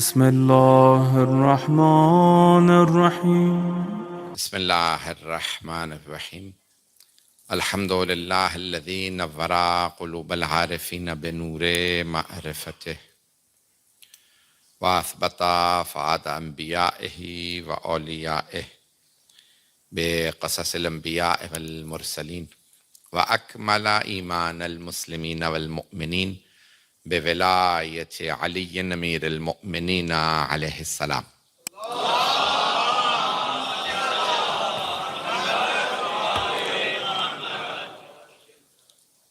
بسم الله الرحمن الرحيم. بسم الله الرحمن الرحيم. الحمد لله الذي نور قلوب العارفين بنور معرفته وأثبت فؤاد أنبيائه وأوليائه بقصص الأنبياء والمرسلين وأكمل إيمان المسلمين والمؤمنين بولاية علي أمير المؤمنين عليه السلام.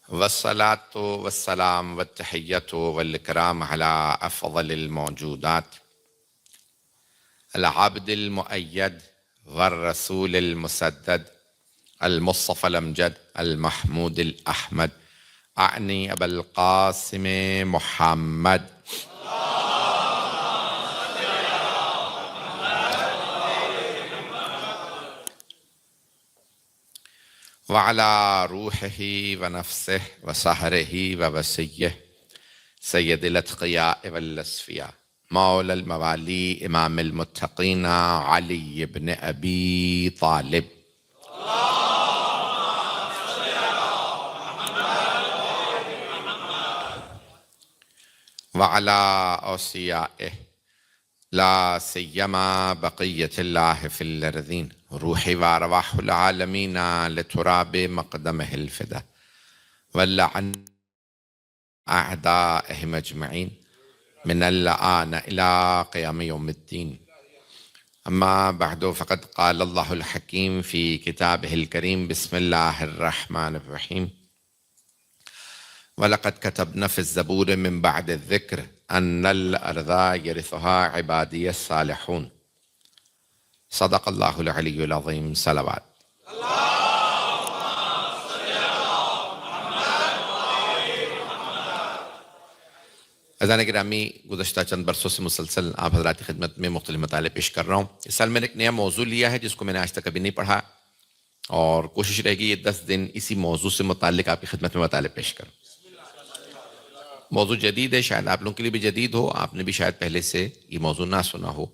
والصلاة والسلام والتحية والإكرام على أفضل الموجودات العبد المؤيد والرسول المسدد المصطفى الأمجد المحمود الأحمد أعني أبا القاسم محمد وعلى روحه ونفسه وسهره ووسيه سيد الأتقياء والأصفياء مولى الموالي إمام المتقين علي بن أبي طالب وعلى أوصيائه لا سيما بقية الله في الأرضين روحي وأرواح العالمين لتراب مقدمه الفدا واللعن أعدائهم أجمعين من الآن إلى قيام يوم الدين. أما بعد فقد قال الله الحكيم في كتابه الكريم بسم الله الرحمن الرحيم ولقد كتبنا في الزبور من بعد الذكر أن الأرض يرثها عبادي الصالحون. صدق الله العلي العظيم. صلوات. عزیزان گرامی، گزشتہ چند برسوں سے مسلسل آپ حضرات کی خدمت میں مختلف مطالعے پیش کر رہا ہوں. اس سال میں نے ایک نیا موضوع لیا ہے جس کو میں نے آج تک کبھی نہیں پڑھا، اور کوشش رہے گی یہ 10 دن اسی موضوع سے متعلق آپ کی خدمت میں مطالعے پیش کروں. موضوع جدید ہے، شاید آپ لوگوں کے لیے بھی جدید ہو، آپ نے بھی شاید پہلے سے یہ موضوع نہ سنا ہو.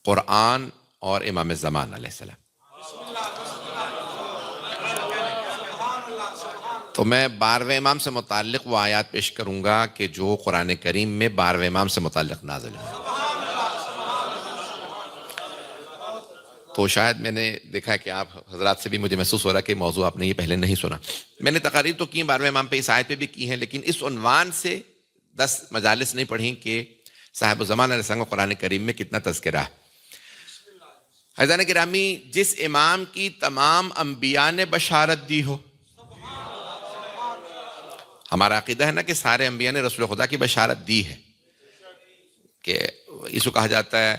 قرآن اور امام زمان علیہ السلام. تو میں 12ویں امام سے متعلق وہ آیات پیش کروں گا کہ جو قرآن کریم میں 12ویں امام سے متعلق نازل ہے. تو شاید میں نے دیکھا کہ آپ حضرات سے بھی مجھے محسوس ہو رہا کہ موضوع آپ نے یہ پہلے نہیں سنا. میں نے تقاریر تو کی 12ویں امام پہ، اس آیت پہ بھی کی ہیں، لیکن اس عنوان سے 10 مجالس نہیں پڑھیں کہ صاحب الزمان علیہ السلام کو قرآن کریم میں کتنا تذکرہ ہے. عزیزان گرامی، جس امام کی تمام انبیاء نے بشارت دی ہو، ہمارا عقیدہ ہے نا کہ سارے انبیاء نے رسول خدا کی بشارت دی ہے، کہ اس کو کہا جاتا ہے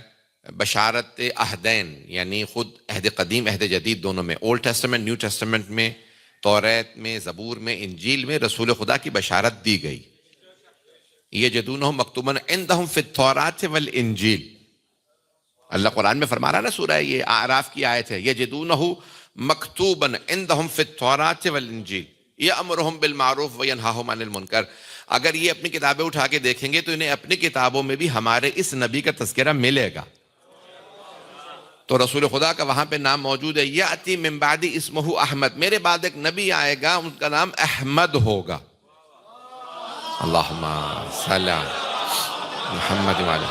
بشارت عہدین، یعنی خود عہد قدیم عہد جدید دونوں میں، اولڈ ٹیسٹمنٹ نیو ٹیسٹمنٹ میں، توریت میں، زبور میں، انجیل میں رسول خدا کی بشارت دی گئی. یجدونہ مکتوبا عندہم فی التوراۃ والانجیل. اللہ قرآن میں فرما رہا نا، سورہ یہ اعراف کی آیت ہے، یجدونہ مکتوبا عندہم فی التوراۃ والانجیل یأمرہم بالمعروف وینہاہم عن المنکر. اگر یہ اپنی کتابیں اٹھا کے دیکھیں گے تو انہیں اپنی کتابوں میں بھی ہمارے اس نبی کا تذکرہ ملے گا. تو رسول خدا کا وہاں پہ نام موجود ہے. یأتی من بعدی اسمہ احمد، میرے بعد ایک نبی آئے گا، ان کا نام احمد ہوگا. اللہم صلی علی محمد وعلی.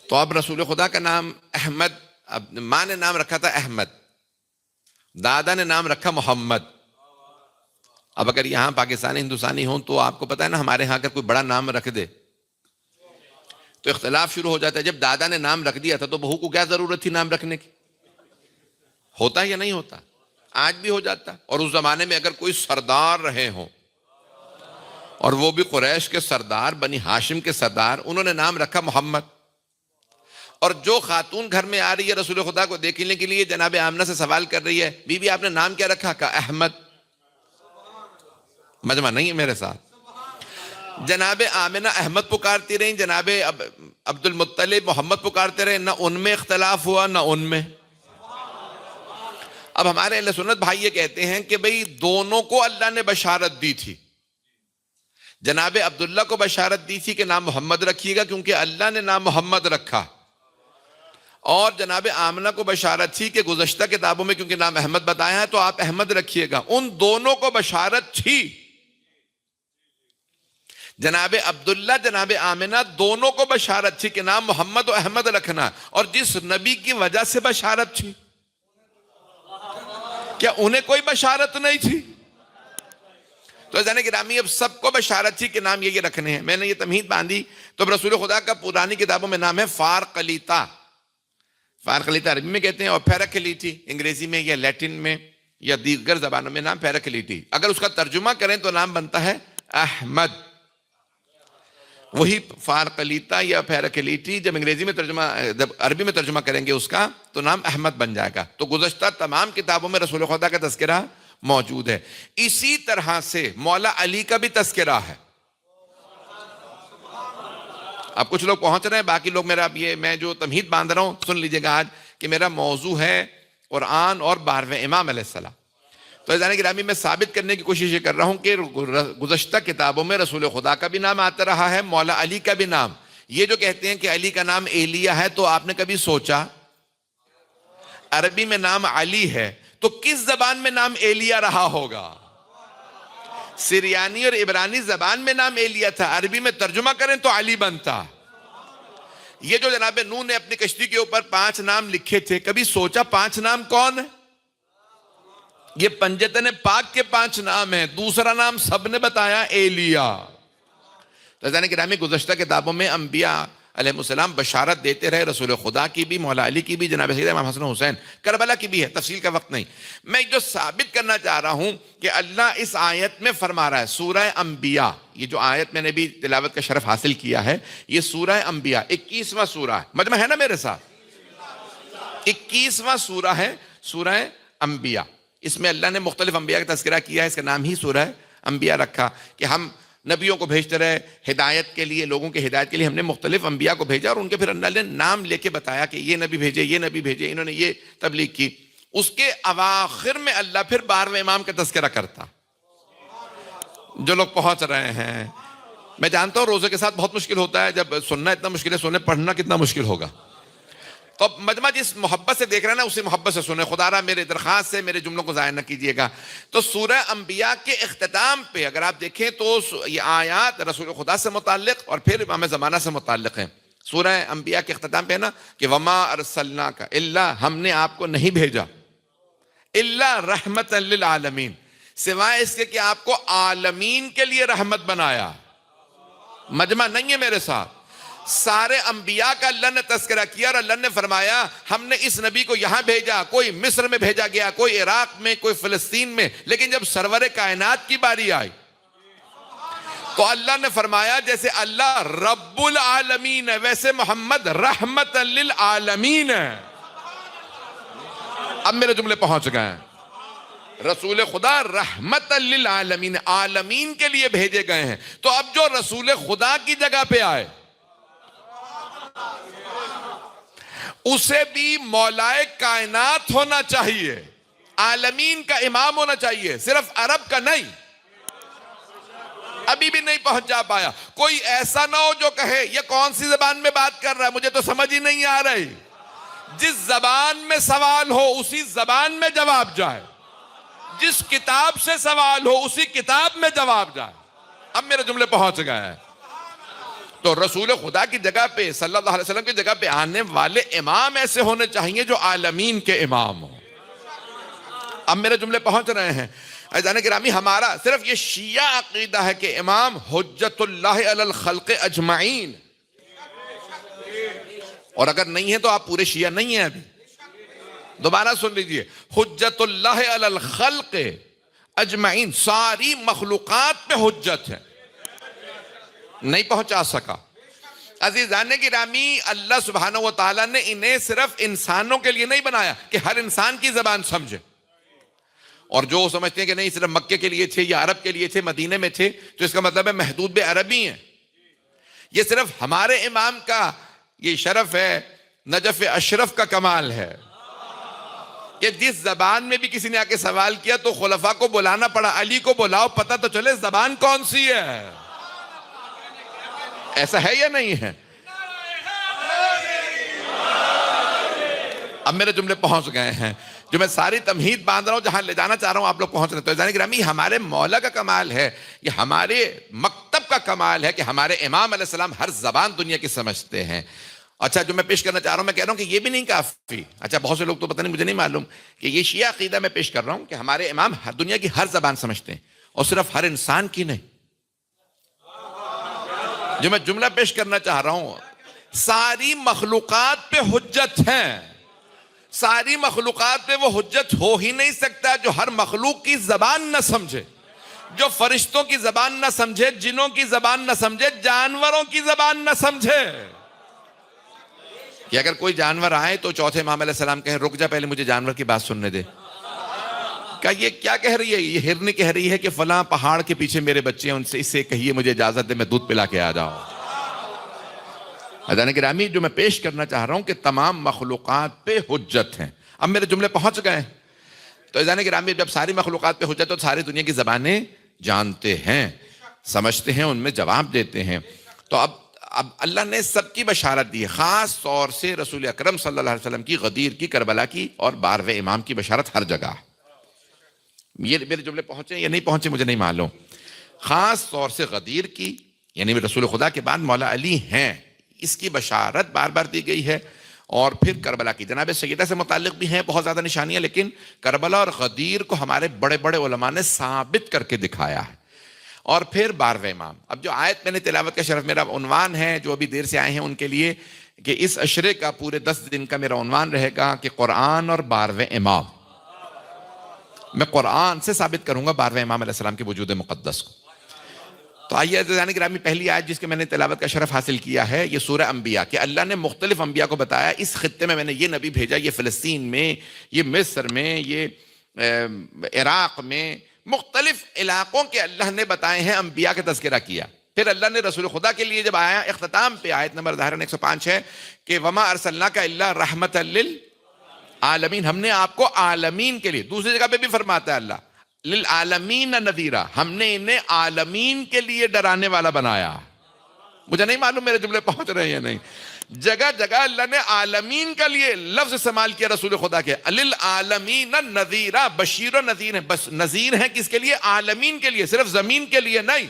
تو اب رسول خدا کا نام احمد، اب ماں نے نام رکھا تھا احمد، دادا نے نام رکھا محمد. اب اگر یہاں پاکستانی ہندوستانی ہوں تو آپ کو پتہ ہے نا، ہمارے ہاں اگر کوئی بڑا نام رکھ دے تو اختلاف شروع ہو جاتا ہے. جب دادا نے نام رکھ دیا تھا تو بہو کو کیا ضرورت تھی نام رکھنے کی؟ ہوتا ہے یا نہیں ہوتا؟ آج بھی ہو جاتا. اور اس زمانے میں اگر کوئی سردار رہے ہوں، اور وہ بھی قریش کے سردار، بنی ہاشم کے سردار، انہوں نے نام رکھا محمد. اور جو خاتون گھر میں آ رہی ہے رسول خدا کو دیکھنے کے لیے، جناب آمنہ سے سوال کر رہی ہے، بی بی آپ نے نام کیا رکھا؟ کہا احمد. مجمع نہیں ہے میرے ساتھ؟ جناب آمنہ احمد پکارتی رہیں، جناب عبد المطلب محمد پکارتے رہے، نہ ان میں اختلاف ہوا نہ ان میں. اب ہمارے اہل سنت بھائی یہ کہتے ہیں کہ بھئی دونوں کو اللہ نے بشارت دی تھی. جناب عبداللہ کو بشارت دی تھی کہ نام محمد رکھیے گا کیونکہ اللہ نے نام محمد رکھا، اور جناب آمنہ کو بشارت تھی کہ گزشتہ کتابوں میں کیونکہ نام احمد بتایا ہے تو آپ احمد رکھیے گا۔ ان دونوں کو بشارت تھی، جناب عبداللہ جناب آمنہ دونوں کو بشارت تھی کہ نام محمد و احمد رکھنا، اور جس نبی کی وجہ سے بشارت تھی، کیا انہیں کوئی بشارت نہیں تھی؟ تو عزیزان گرامی اب سب کو بشارت تھی کہ نام یہ رکھنے ہیں۔ میں نے یہ تمہید باندھی تو اب رسول خدا کا پرانی کتابوں میں نام ہے فارقلیتا۔ فارقلیتا عربی میں کہتے ہیں، اور پیراکلیٹی انگریزی میں یا لیٹن میں یا دیگر زبانوں میں نام پیراکلیٹی۔ اگر اس کا ترجمہ کریں تو نام بنتا ہے احمد۔ وہی فارقلیتا یا پیراکلیٹی جب انگریزی میں ترجمہ، جب عربی میں ترجمہ کریں گے اس کا تو نام احمد بن جائے گا۔ تو گزشتہ تمام کتابوں میں رسول خدا کا تذکرہ موجود ہے۔ اسی طرح سے مولا علی کا بھی تذکرہ ہے۔ اب کچھ لوگ پہنچ رہے ہیں، باقی لوگ میرا اب یہ میں جو تمہید باندھ رہا ہوں سن لیجئے گا آج کہ میرا موضوع ہے قرآن اور 12ویں امام علیہ السلام۔ تو عزیزان گرامی میں ثابت کرنے کی کوشش یہ کر رہا ہوں کہ گزشتہ کتابوں میں رسول خدا کا بھی نام آتا رہا ہے، مولا علی کا بھی نام۔ یہ جو کہتے ہیں کہ علی کا نام ایلیہ ہے، تو آپ نے کبھی سوچا عربی میں نام علی ہے تو کس زبان میں نام ایلیہ رہا ہوگا؟ سریانی اور عبرانی زبان میں نام ایلیہ تھا، عربی میں ترجمہ کریں تو علی بنتا۔ یہ جو جناب نوح نے اپنی کشتی کے اوپر 5 نام لکھے تھے، کبھی سوچا 5 نام کون ہے؟ یہ پنجتن پاک کے 5 نام ہیں، دوسرا نام سب نے بتایا ایلیہ۔ تو عزیزان گرامی گزشتہ کتابوں میں انبیاء علیہ السلام بشارت دیتے رہے، رسول خدا کی بھی، مولا علی کی بھی، جناب سیدنا امام حسن حسین، کربلا کی بھی ہے، تفصیل کا وقت نہیں۔ میں جو ثابت کرنا چاہ رہا ہوں کہ اللہ اس آیت میں فرما رہا ہے، سورہ انبیاء، یہ جو آیت میں نے بھی تلاوت کا شرف حاصل کیا ہے، یہ سورہ انبیاء 21واں سورہ ہے، مجمع ہے نا میرے ساتھ؟ 21واں سورہ ہے سورہ انبیاء۔ اس میں اللہ نے مختلف انبیاء کا تذکرہ کیا ہے، اس کا نام ہی سورہ انبیاء رکھا کہ ہم نبیوں کو بھیجتے رہے ہدایت کے لیے، لوگوں کے ہدایت کے لیے ہم نے مختلف انبیاء کو بھیجا، اور ان کے پھر اللہ نے نام لے کے بتایا کہ یہ نبی بھیجے، یہ نبی بھیجے، انہوں نے یہ تبلیغ کی۔ اس کے اواخر میں اللہ پھر 12ویں امام کا تذکرہ کرتا۔ جو لوگ پہنچ رہے ہیں، میں جانتا ہوں روزے کے ساتھ بہت مشکل ہوتا ہے، جب سننا اتنا مشکل ہے، سننے پڑھنا کتنا مشکل ہوگا۔ تو مجمع جس محبت سے دیکھ رہے ہیں نا، اسی محبت سے سنیں۔ خدا را میرے درخواست سے میرے جملوں کو ضائع نہ کیجیے گا۔ تو سورہ انبیاء کے اختتام پہ اگر آپ دیکھیں تو یہ آیات رسول خدا سے متعلق اور پھر امام زمانہ سے متعلق ہیں۔ سورہ انبیاء کے اختتام پہ ہے نا کہ وما ارسلناک الا، ہم نے آپ کو نہیں بھیجا، الا رحمت للعالمین، سوائے اس کے کہ آپ کو عالمین کے لیے رحمت بنایا۔ مجمع نہیں ہے میرے ساتھ؟ سارے انبیاء کا اللہ نے تذکرہ کیا، اور اللہ نے فرمایا ہم نے اس نبی کو یہاں بھیجا، کوئی مصر میں بھیجا گیا، کوئی عراق میں، کوئی فلسطین میں، لیکن جب سرور کائنات کی باری آئی تو اللہ نے فرمایا جیسے اللہ رب العالمین ہے ویسے محمد رحمت للعالمین ہے۔ اب میرے جملے پہنچ گئے ہیں۔ رسول خدا رحمت للعالمین، عالمین کے لیے بھیجے گئے ہیں۔ تو اب جو رسول خدا کی جگہ پہ آئے اسے بھی مولائے کائنات ہونا چاہیے، عالمین کا امام ہونا چاہیے، صرف عرب کا نہیں۔ ابھی بھی نہیں پہنچ جا پایا۔ کوئی ایسا نہ ہو جو کہے یہ کون سی زبان میں بات کر رہا ہے، مجھے تو سمجھ ہی نہیں آ رہی۔ جس زبان میں سوال ہو اسی زبان میں جواب جائے، جس کتاب سے سوال ہو اسی کتاب میں جواب جائے۔ اب میرے جملے پہنچ گئے ہیں۔ تو رسول خدا کی جگہ پہ، صلی اللہ علیہ وسلم کی جگہ پہ آنے والے امام ایسے ہونے چاہیے جو عالمین کے امام ہوں۔ اب میرے جملے پہنچ رہے ہیں۔ عزیزان گرامی ہمارا صرف یہ شیعہ عقیدہ ہے کہ امام حجت اللہ علی الخلق اجمعین، اور اگر نہیں ہے تو آپ پورے شیعہ نہیں ہیں۔ ابھی دوبارہ سن لیجئے، حجت اللہ علی الخلق اجمعین، ساری مخلوقات پہ حجت ہے۔ نہیں پہنچا سکا۔ عزیزان گرامی اللہ سبحانہ و تعالیٰ نے انہیں صرف انسانوں کے لیے نہیں بنایا کہ ہر انسان کی زبان سمجھے، اور جو سمجھتے ہیں کہ نہیں صرف مکے کے لیے تھے یا عرب کے لیے تھے، مدینے میں تھے، تو اس کا مطلب ہے محدود بے عربی ہیں۔ یہ صرف ہمارے امام کا یہ شرف ہے، نجف اشرف کا کمال ہے کہ جس زبان میں بھی کسی نے آ کے سوال کیا تو خلفاء کو بلانا پڑا، علی کو بلاؤ پتہ تو چلے زبان کون سی ہے۔ ایسا ہے یا نہیں ہے؟ اب میرے جملے پہنچ گئے ہیں، جو میں ساری تمہید باندھ رہا ہوں، جہاں لے جانا چاہ رہا ہوں آپ لوگ پہنچ رہے ہیں۔ تو عزیزان گرامی، ہمارے مولا کا کمال ہے، یہ ہمارے مکتب کا کمال ہے کہ ہمارے امام علیہ السلام ہر زبان دنیا کی سمجھتے ہیں۔ اچھا، جو میں پیش کرنا چاہ رہا ہوں، میں کہہ رہا ہوں کہ یہ بھی نہیں کافی۔ اچھا، بہت سے لوگ تو پتہ نہیں، مجھے نہیں معلوم کہ یہ شیعہ عقیدہ میں پیش کر رہا ہوں کہ ہمارے امام دنیا کی ہر زبان سمجھتے ہیں، اور صرف ہر انسان کی نہیں۔ جو میں جملہ پیش کرنا چاہ رہا ہوں، ساری مخلوقات پہ حجت ہیں۔ ساری مخلوقات پہ وہ حجت ہو ہی نہیں سکتا جو ہر مخلوق کی زبان نہ سمجھے، جو فرشتوں کی زبان نہ سمجھے، جنوں کی زبان نہ سمجھے، جانوروں کی زبان نہ سمجھے۔ کہ اگر کوئی جانور آئے تو چوتھے امام علیہ السلام کہیں رک جا، پہلے مجھے جانور کی بات سننے دے۔ کہ یہ کیا کہہ رہی ہے؟ یہ ہرنی کہہ رہی ہے کہ فلاں پہاڑ کے پیچھے میرے بچے ہیں، ان سے اسے کہیے مجھے اجازت دے، میں دودھ پلا کے آ جاؤں۔ عزیزان گرامی، جو میں پیش کرنا چاہ رہا ہوں کہ تمام مخلوقات پہ حجت ہیں۔ اب میرے جملے پہنچ گئے۔ تو عزیزان گرامی، جب ساری مخلوقات پہ حجت تو ساری دنیا کی زبانیں جانتے ہیں، سمجھتے ہیں، ان میں جواب دیتے ہیں۔ تو اب اللہ نے سب کی بشارت دی ہے، خاص طور سے رسول اکرم صلی اللہ علیہ وسلم کی، غدیر کی، کربلا کی اور 12ویں امام کی بشارت ہر جگہ۔ یہ میرے جملے پہنچے یا نہیں پہنچے مجھے نہیں معلوم۔ خاص طور سے غدیر کی، یعنی رسول خدا کے بعد مولا علی ہیں، اس کی بشارت بار بار دی گئی ہے۔ اور پھر کربلا کی، جناب سیدہ سے متعلق بھی ہیں بہت زیادہ نشانیاں، لیکن کربلا اور غدیر کو ہمارے بڑے بڑے علماء نے ثابت کر کے دکھایا ہے۔ اور پھر 12ویں امام۔ اب جو آیت میں نے تلاوت کا شرف، میرا عنوان ہے، جو ابھی دیر سے آئے ہیں ان کے لیے، کہ اس عشرے کا پورے 10 دن کا میرا عنوان رہے گا کہ قرآن اور 12ویں امام۔ میں قرآن سے ثابت کروں گا 12ویں امام علیہ السلام کے وجود مقدس کو۔ تو آئیے عزیزان گرامی، پہلی آیت جس کے میں نے تلاوت کا شرف حاصل کیا ہے، یہ سورہ انبیاء، کہ اللہ نے مختلف انبیاء کو بتایا اس خطے میں نے یہ نبی بھیجا، یہ فلسطین میں، یہ مصر میں، یہ عراق میں، مختلف علاقوں کے اللہ نے بتائے ہیں، انبیاء کا تذکرہ کیا۔ پھر اللہ نے رسول خدا کے لیے جب آیا، اختتام پہ آیت نمبر ظاہراً 105 ہے کہ وَمَا أَرْسَلْنَاكَ إِلَّا رَحْمَةً لِلْعَالَمِينَ، ہم نے آپ کو عالمین کے لیے، دوسری جگہ پہ بھی فرماتا ہے اللہ للعالمین نذیرا، ہم نے انہیں عالمین کے لیے ڈرانے والا بنایا۔ مجھے نہیں معلوم میرے جملے پہنچ رہے ہیں یا نہیں۔ جگہ جگہ اللہ نے عالمین کے لیے لفظ استعمال کیا رسول خدا کے، للعالمین نذیرا، بشیر و نذیر ہیں، بس نذیر ہیں کس کے لیے؟ عالمین کے لیے، صرف زمین کے لیے نہیں۔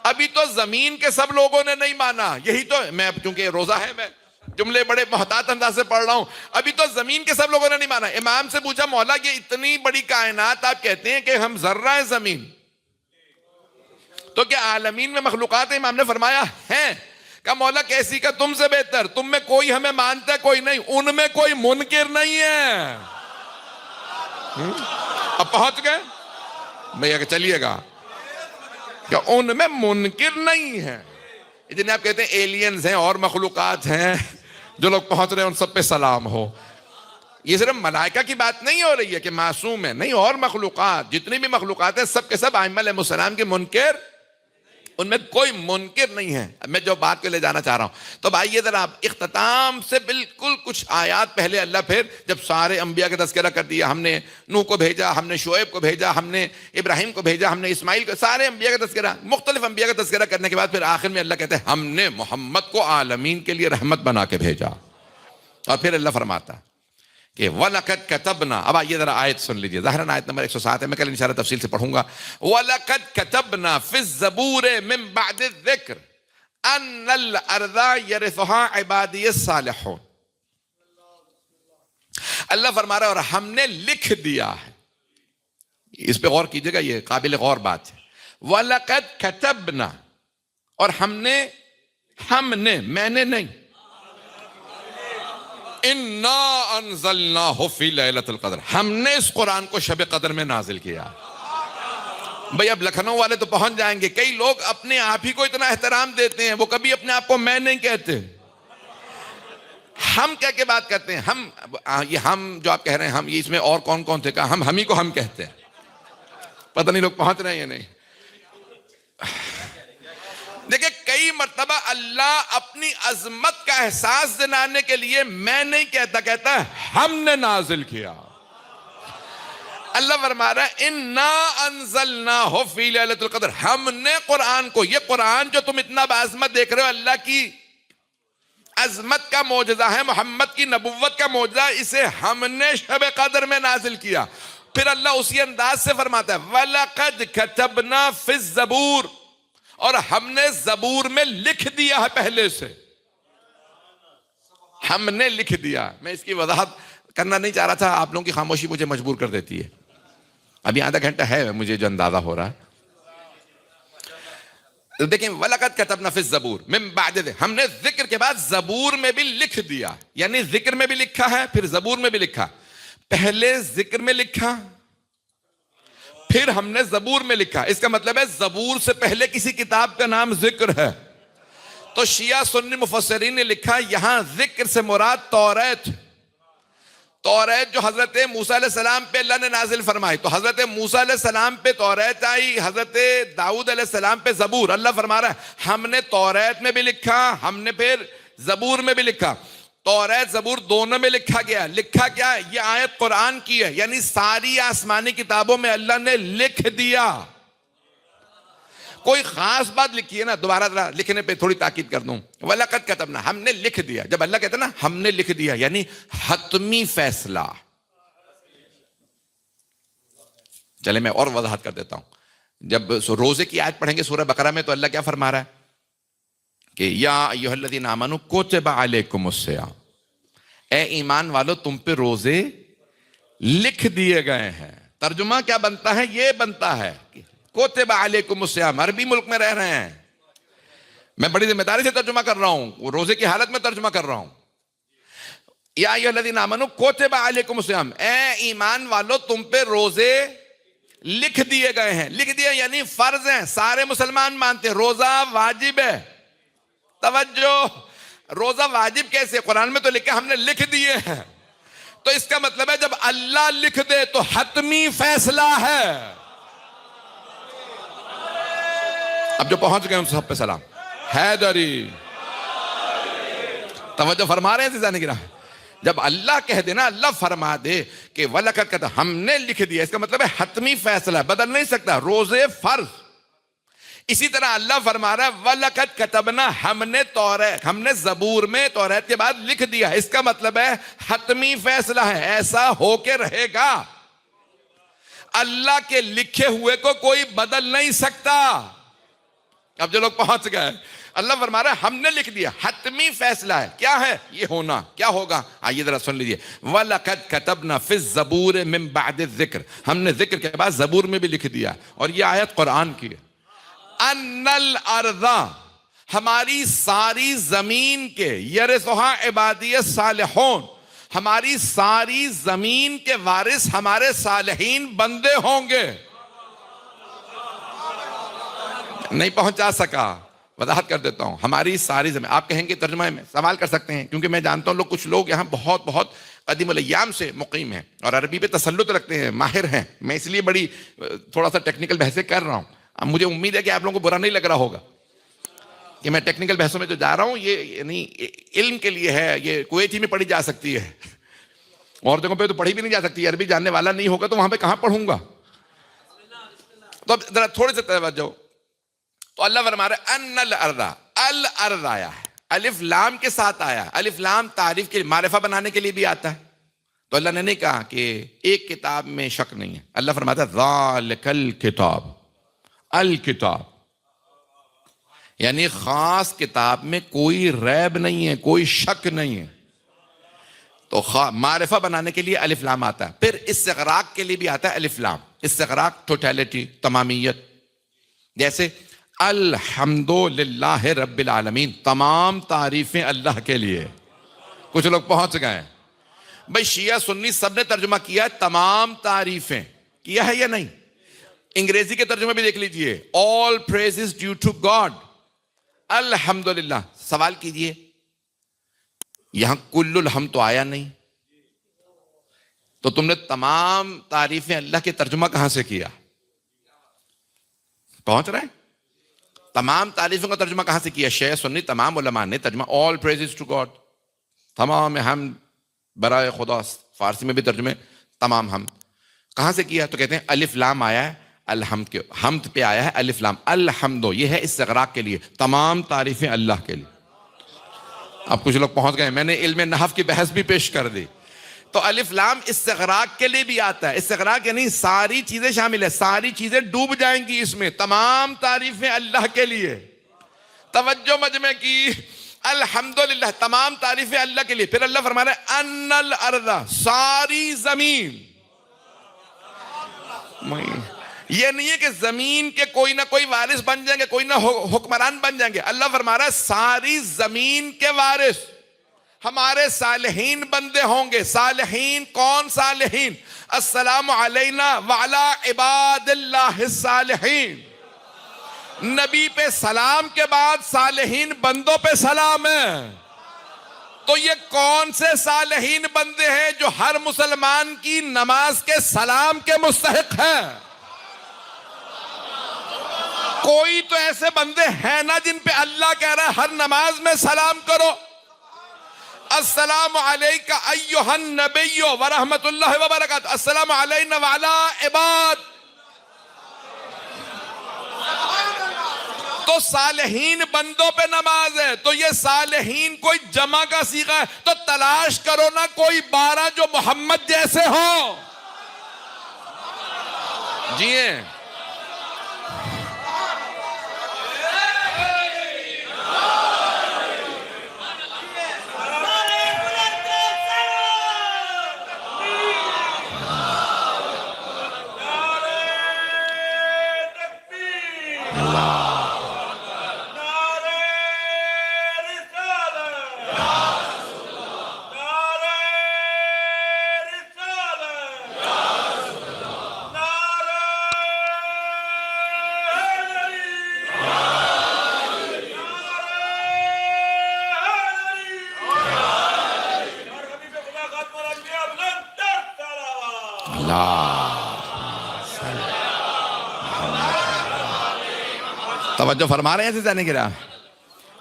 ابھی تو زمین کے سب لوگوں نے نہیں مانا، یہی تو میں، چونکہ روزہ ہے، میں جملے بڑے محتاط انداز سے پڑھ رہا ہوں۔ ابھی تو زمین کے سب لوگوں نے نہیں مانا۔ امام سے پوچھا، مولا یہ اتنی بڑی کائنات، آپ کہتے ہیں کہ ہم ذرہ ہے زمین، تو کیا عالمین میں مخلوقات ہیں؟ امام نے فرمایا ہیں۔ کہ مولا کیسی کا تم سے بہتر، تم میں کوئی ہمیں مانتا ہے کوئی نہیں، ان میں کوئی منکر نہیں ہے۔ اب پہنچ گئے بھیا کہ چلیے گا کہ ان میں منکر نہیں ہے۔ جنہیں آپ کہتے ہیں ایلینز ہیں اور مخلوقات ہیں، جو لوگ پہنچ رہے ہیں ان سب پہ سلام ہو۔ یہ صرف ملائکہ کی بات نہیں ہو رہی ہے کہ معصوم ہے، نہیں، اور مخلوقات، جتنی بھی مخلوقات ہیں سب کے سب ائمہ علیہ السلام کے منکر، ان میں کوئی منکر نہیں ہے۔ میں جو بات کو لے جانا چاہ رہا ہوں، تو آئیے ذرا اختتام سے بالکل کچھ آیات پہلے اللہ پھر جب سارے انبیاء کا تذکرہ کر دیا، ہم نے نوح کو بھیجا، ہم نے شعیب کو بھیجا، ہم نے ابراہیم کو بھیجا، ہم نے اسماعیل کو، سارے انبیاء کا تذکرہ، مختلف انبیاء کا تذکرہ کرنے کے بعد پھر آخر میں اللہ کہتے ہیں ہم نے محمد کو عالمین کے لیے رحمت بنا کے بھیجا۔ اور پھر اللہ فرماتا کہ وَلَقَدْ كَتَبْنَا، اب آئیے ذرا آیت سن لیجئے، ظاہراً آیت نمبر 107 ہے، میں کل انشاءاللہ تفصیل سے پڑھوں گا۔ وَلَقَدْ كَتَبْنَا فِي الزَّبُورِ مِن بَعْدِ الذِّكْرِ أَنَّ الْأَرْضَ يَرِثُهَا عِبَادِيَ الصَّالِحُونَ۔ اللہ فرما رہا ہے اور ہم نے لکھ دیا ہے، اس پہ غور کیجئے گا، یہ قابل غور بات ہے۔ وَلَقَدْ كَتَبْنَا، اور ہم نے، میں نے نہیں، اِنَّا أَنزَلْنَاهُ فِي لَيْلَةِ الْقَدْرِ، ہم نے اس قرآن کو شب قدر میں نازل کیا۔ بھئی اب لکھنؤ والے تو پہنچ جائیں گے، کئی لوگ اپنے آپ ہی کو اتنا احترام دیتے ہیں، وہ کبھی اپنے آپ کو میں نہیں کہتے، ہم کہہ کے بات کرتے ہیں۔ ہم جو آپ کہہ رہے ہیں، ہم، یہ اس میں اور کون کون تھے، کہا ہم ہی کو ہم کہتے ہیں۔ پتہ نہیں لوگ پہنچ رہے ہیں یا نہیں۔ دیکھیں کئی مرتبہ اللہ اپنی عظمت کا احساس دلانے کے لیے میں نہیں کہتا، کہتا ہے ہم نے نازل کیا۔ اللہ فرما رہا ہے انا انزلناہ فی لیلۃ القدر، ہم نے قرآن کو، یہ قرآن جو تم اتنا بعظمت دیکھ رہے ہو، اللہ کی عظمت کا معجزہ ہے، محمد کی نبوت کا معجزہ، اسے ہم نے شب قدر میں نازل کیا۔ پھر اللہ اسی انداز سے فرماتا ہے وَلَقَدْ كَتَبْنَا فِي الزَّبُورِ، اور ہم نے زبور میں لکھ دیا ہے پہلے سے، ہم نے لکھ دیا۔ میں اس کی وضاحت کرنا نہیں چاہ رہا تھا، آپ لوگوں کی خاموشی مجھے مجبور کر دیتی ہے۔ ابھی آدھا گھنٹہ ہے مجھے جو اندازہ ہو رہا ہے، دیکھیں وَلَقَدْ كَتَبْنَا فِي الزَّبُورِ مِن بَعْدِ، ہم نے ذکر کے بعد زبور میں بھی لکھ دیا، یعنی ذکر میں بھی لکھا ہے پھر زبور میں بھی لکھا۔ پہلے ذکر میں لکھا پھر ہم نے زبور میں لکھا، اس کا مطلب ہے زبور سے پہلے کسی کتاب کا نام ذکر ہے۔ تو شیعہ سنی مفسرین نے لکھا یہاں ذکر سے مراد توریت، توریت جو حضرت موسیٰ علیہ السلام پہ اللہ نے نازل فرمائی، تو حضرت موسیٰ علیہ السلام پہ توریت آئی، حضرت داؤد علیہ السلام پہ زبور۔ اللہ فرما رہا ہے ہم نے توریت میں بھی لکھا، ہم نے پھر زبور میں بھی لکھا۔ توریت زبور دونوں میں لکھا گیا۔ لکھا کیا؟ یہ آیت قرآن کی ہے، یعنی ساری آسمانی کتابوں میں اللہ نے لکھ دیا۔ کوئی خاص بات لکھی ہے نا، دوبارہ لکھنے پہ تھوڑی تاکید کر دوں، وَلَقَدْ كَتَبْنَا، ہم نے لکھ دیا۔ جب اللہ کہتا ہے نا ہم نے لکھ دیا، یعنی حتمی فیصلہ۔ چلے میں اور وضاحت کر دیتا ہوں۔ جب روزے کی آیت پڑھیں گے سورہ بقرہ میں، تو اللہ کیا فرما رہا ہے کہ یا ایھا الذین آمنوا کتب علیکم الصیام، اے ایمان والو تم پہ روزے لکھ دیے گئے ہیں۔ ترجمہ کیا بنتا ہے؟ یہ بنتا ہے کتب علیکم الصیام، عربی ملک میں رہ رہے ہیں، میں بڑی ذمہ داری سے ترجمہ کر رہا ہوں، روزے کی حالت میں ترجمہ کر رہا ہوں۔ یا ایھا الذین آمنوا کتب علیکم الصیام، اے ایمان والو تم پہ روزے لکھ دیے گئے ہیں۔ لکھ دیے یعنی فرض ہیں، سارے مسلمان مانتے ہیں روزہ واجب ہے۔ توجہ، روزہ واجب کیسے؟ قرآن میں تو لکھا ہم نے لکھ دیے ہیں، تو اس کا مطلب ہے جب اللہ لکھ دے تو حتمی فیصلہ ہے۔ اب جو پہنچ گئے ان سب پہ سلام۔ حیدری توجہ فرما رہے ہیں عزیزان گرامی، جب اللہ کہہ دے نا، اللہ فرما دے کہ وَلَقَدْ كَتَبْنَا، ہم نے لکھ دیا، اس کا مطلب ہے حتمی فیصلہ، بدل نہیں سکتا، روزے فرض۔ اسی طرح اللہ فرما رہا ہے وَلَقَدْ كَتَبْنَا، ہم نے توریت، ہم نے زبور میں توریت کے بعد لکھ دیا، اس کا مطلب ہے حتمی فیصلہ ہے، ایسا ہو کے رہے گا۔ اللہ کے لکھے ہوئے کو کوئی بدل نہیں سکتا۔ اب جو لوگ پہنچ گئے، اللہ فرما رہا ہے ہم نے لکھ دیا، حتمی فیصلہ ہے، کیا ہے؟ یہ ہونا، کیا ہوگا؟ آئیے ذرا سن لیجئے، وَلَقَدْ كَتَبْنَا فِي الزَّبُورِ مِن بَعْدِ الذِّكْرِ، ہم نے ذکر کے بعد زبور میں بھی لکھ دیا، اور یہ آیت قرآن کی ہے۔ ان الارض، ہماری ساری زمین کے، یرثھا عبادی الصالحون، ہماری ساری زمین کے وارث ہمارے صالحین بندے ہوں گے۔ نہیں پہنچا سکا، وضاحت کر دیتا ہوں، ہماری ساری زمین، آپ کہیں گے ترجمہ میں سوال کر سکتے ہیں، کیونکہ میں جانتا ہوں کچھ لوگ یہاں بہت بہت قدیم الایام سے مقیم ہیں اور عربی پہ تسلط رکھتے ہیں، ماہر ہیں، میں اس لیے بڑی تھوڑا سا ٹیکنیکل بحثیں کر رہا ہوں۔ اب مجھے امید ہے کہ آپ لوگوں کو برا نہیں لگ رہا ہوگا کہ میں ٹیکنیکل بحثوں میں جو جا رہا ہوں، یہ یعنی علم کے لیے ہے، یہ کویت ہی میں پڑھی جا سکتی ہے، اور جگہوں پہ تو پڑھی بھی نہیں جا سکتی، عربی جاننے والا نہیں ہوگا تو وہاں پہ کہاں پڑھوں گا؟ تو اب ذرا تھوڑے سے توجہ، تو اللہ فرما رہا ہے ان الارض، الارض آیا ہے، الف لام کے ساتھ آیا ہے، الف لام تعریف کے معرفہ بنانے کے لیے بھی آتا ہے، تو اللہ نے نہیں کہا کہ ایک کتاب میں شک نہیں ہے، اللہ فرماتا ہے ذالک الکتاب، الکتاب یعنی خاص کتاب میں کوئی ریب نہیں ہے، کوئی شک نہیں ہے، تو معرفہ بنانے کے لیے الف لام آتا ہے۔ پھر استغراق کے لیے بھی آتا ہے الف لام، استغراق ٹوٹیلٹی، تمامیت، جیسے الحمدللہ رب العالمین، تمام تعریفیں اللہ کے لیے۔ کچھ لوگ پہنچ گئے ہیں بھائی، شیعہ سنی سب نے ترجمہ کیا ہے تمام تعریفیں، کیا ہے یا نہیں؟ انگریزی کے ترجمے بھی دیکھ لیجئے، all praises due to God، الحمدللہ۔ سوال کیجئے یہاں کل الحمد تو آیا نہیں، تو تم نے تمام تعریفیں اللہ کے ترجمہ کہاں سے کیا؟ پہنچ رہے ہیں؟ تمام تعریفوں کا ترجمہ کہاں سے کیا؟ شیعہ سنی تمام علماء نے ترجمہ all praises to God، تمام حمد برائے خدا، فارسی میں بھی ترجمے تمام حمد، کہاں سے کیا؟ تو کہتے ہیں الف لام آیا ہے الحمد کے، حمد پہ آیا ہے الف لام، الحمد یہ ہے استغراق کے لیے، تمام تعریفیں اللہ کے لیے۔ اب کچھ لوگ پہنچ گئے، میں نے علم نحو کی بحث بھی پیش کر دی۔ تو الف لام استغراق کے لیے بھی آتا ہے، استغراق یعنی ساری چیزیں شامل ہے، ساری چیزیں ڈوب جائیں گی اس میں، تمام تعریفیں اللہ کے لیے۔ توجہ مجمع کی، الحمدللہ تمام تعریفیں اللہ کے لیے۔ پھر اللہ فرما رہا ہے ان الارض، ساری زمین۔ یہ نہیں ہے کہ زمین کے کوئی نہ کوئی وارث بن جائیں گے، کوئی نہ حکمران بن جائیں گے۔ اللہ فرما رہا ہے ساری زمین کے وارث ہمارے صالحین بندے ہوں گے۔ صالحین کون صالحین؟ السلام علینا وعلی عباد اللہ الصالحین۔ نبی پہ سلام کے بعد صالحین بندوں پہ سلام ہے۔ تو یہ کون سے صالحین بندے ہیں جو ہر مسلمان کی نماز کے سلام کے مستحق ہیں؟ کوئی تو ایسے بندے ہیں نا جن پہ اللہ کہہ رہا ہے ہر نماز میں سلام کرو۔ السلام علیکہ ایہا النبی ورحمت اللہ وبرکاتہ، السلام علینا وعلی عباد۔ تو صالحین بندوں پہ نماز ہے، تو یہ صالحین کوئی جمع کا صیغہ ہے، تو تلاش کرو نا کوئی 12 جو محمد جیسے ہوں۔ جی ہیں توجہ فرما رہے ہیں ایسے جانے گرام۔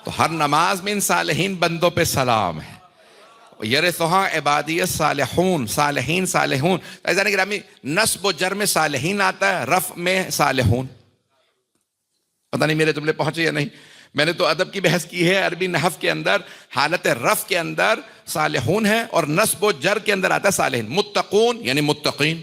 تو ہر نماز میں ان صالحین بندوں پہ سلام ہے۔ یرثھا عبادی الصالحون، صالحین صالحون۔ ایسے جانے گرامی نصب و جر میں صالحین آتا ہے، رفع میں صالحون۔ پتہ نہیں میرے جملے پہنچے یا نہیں۔ میں نے تو ادب کی بحث کی ہے، عربی نحو کے اندر حالت رفع کے اندر صالحون ہے اور نصب و جر کے اندر آتا ہے صالحین۔ متقون یعنی متقین،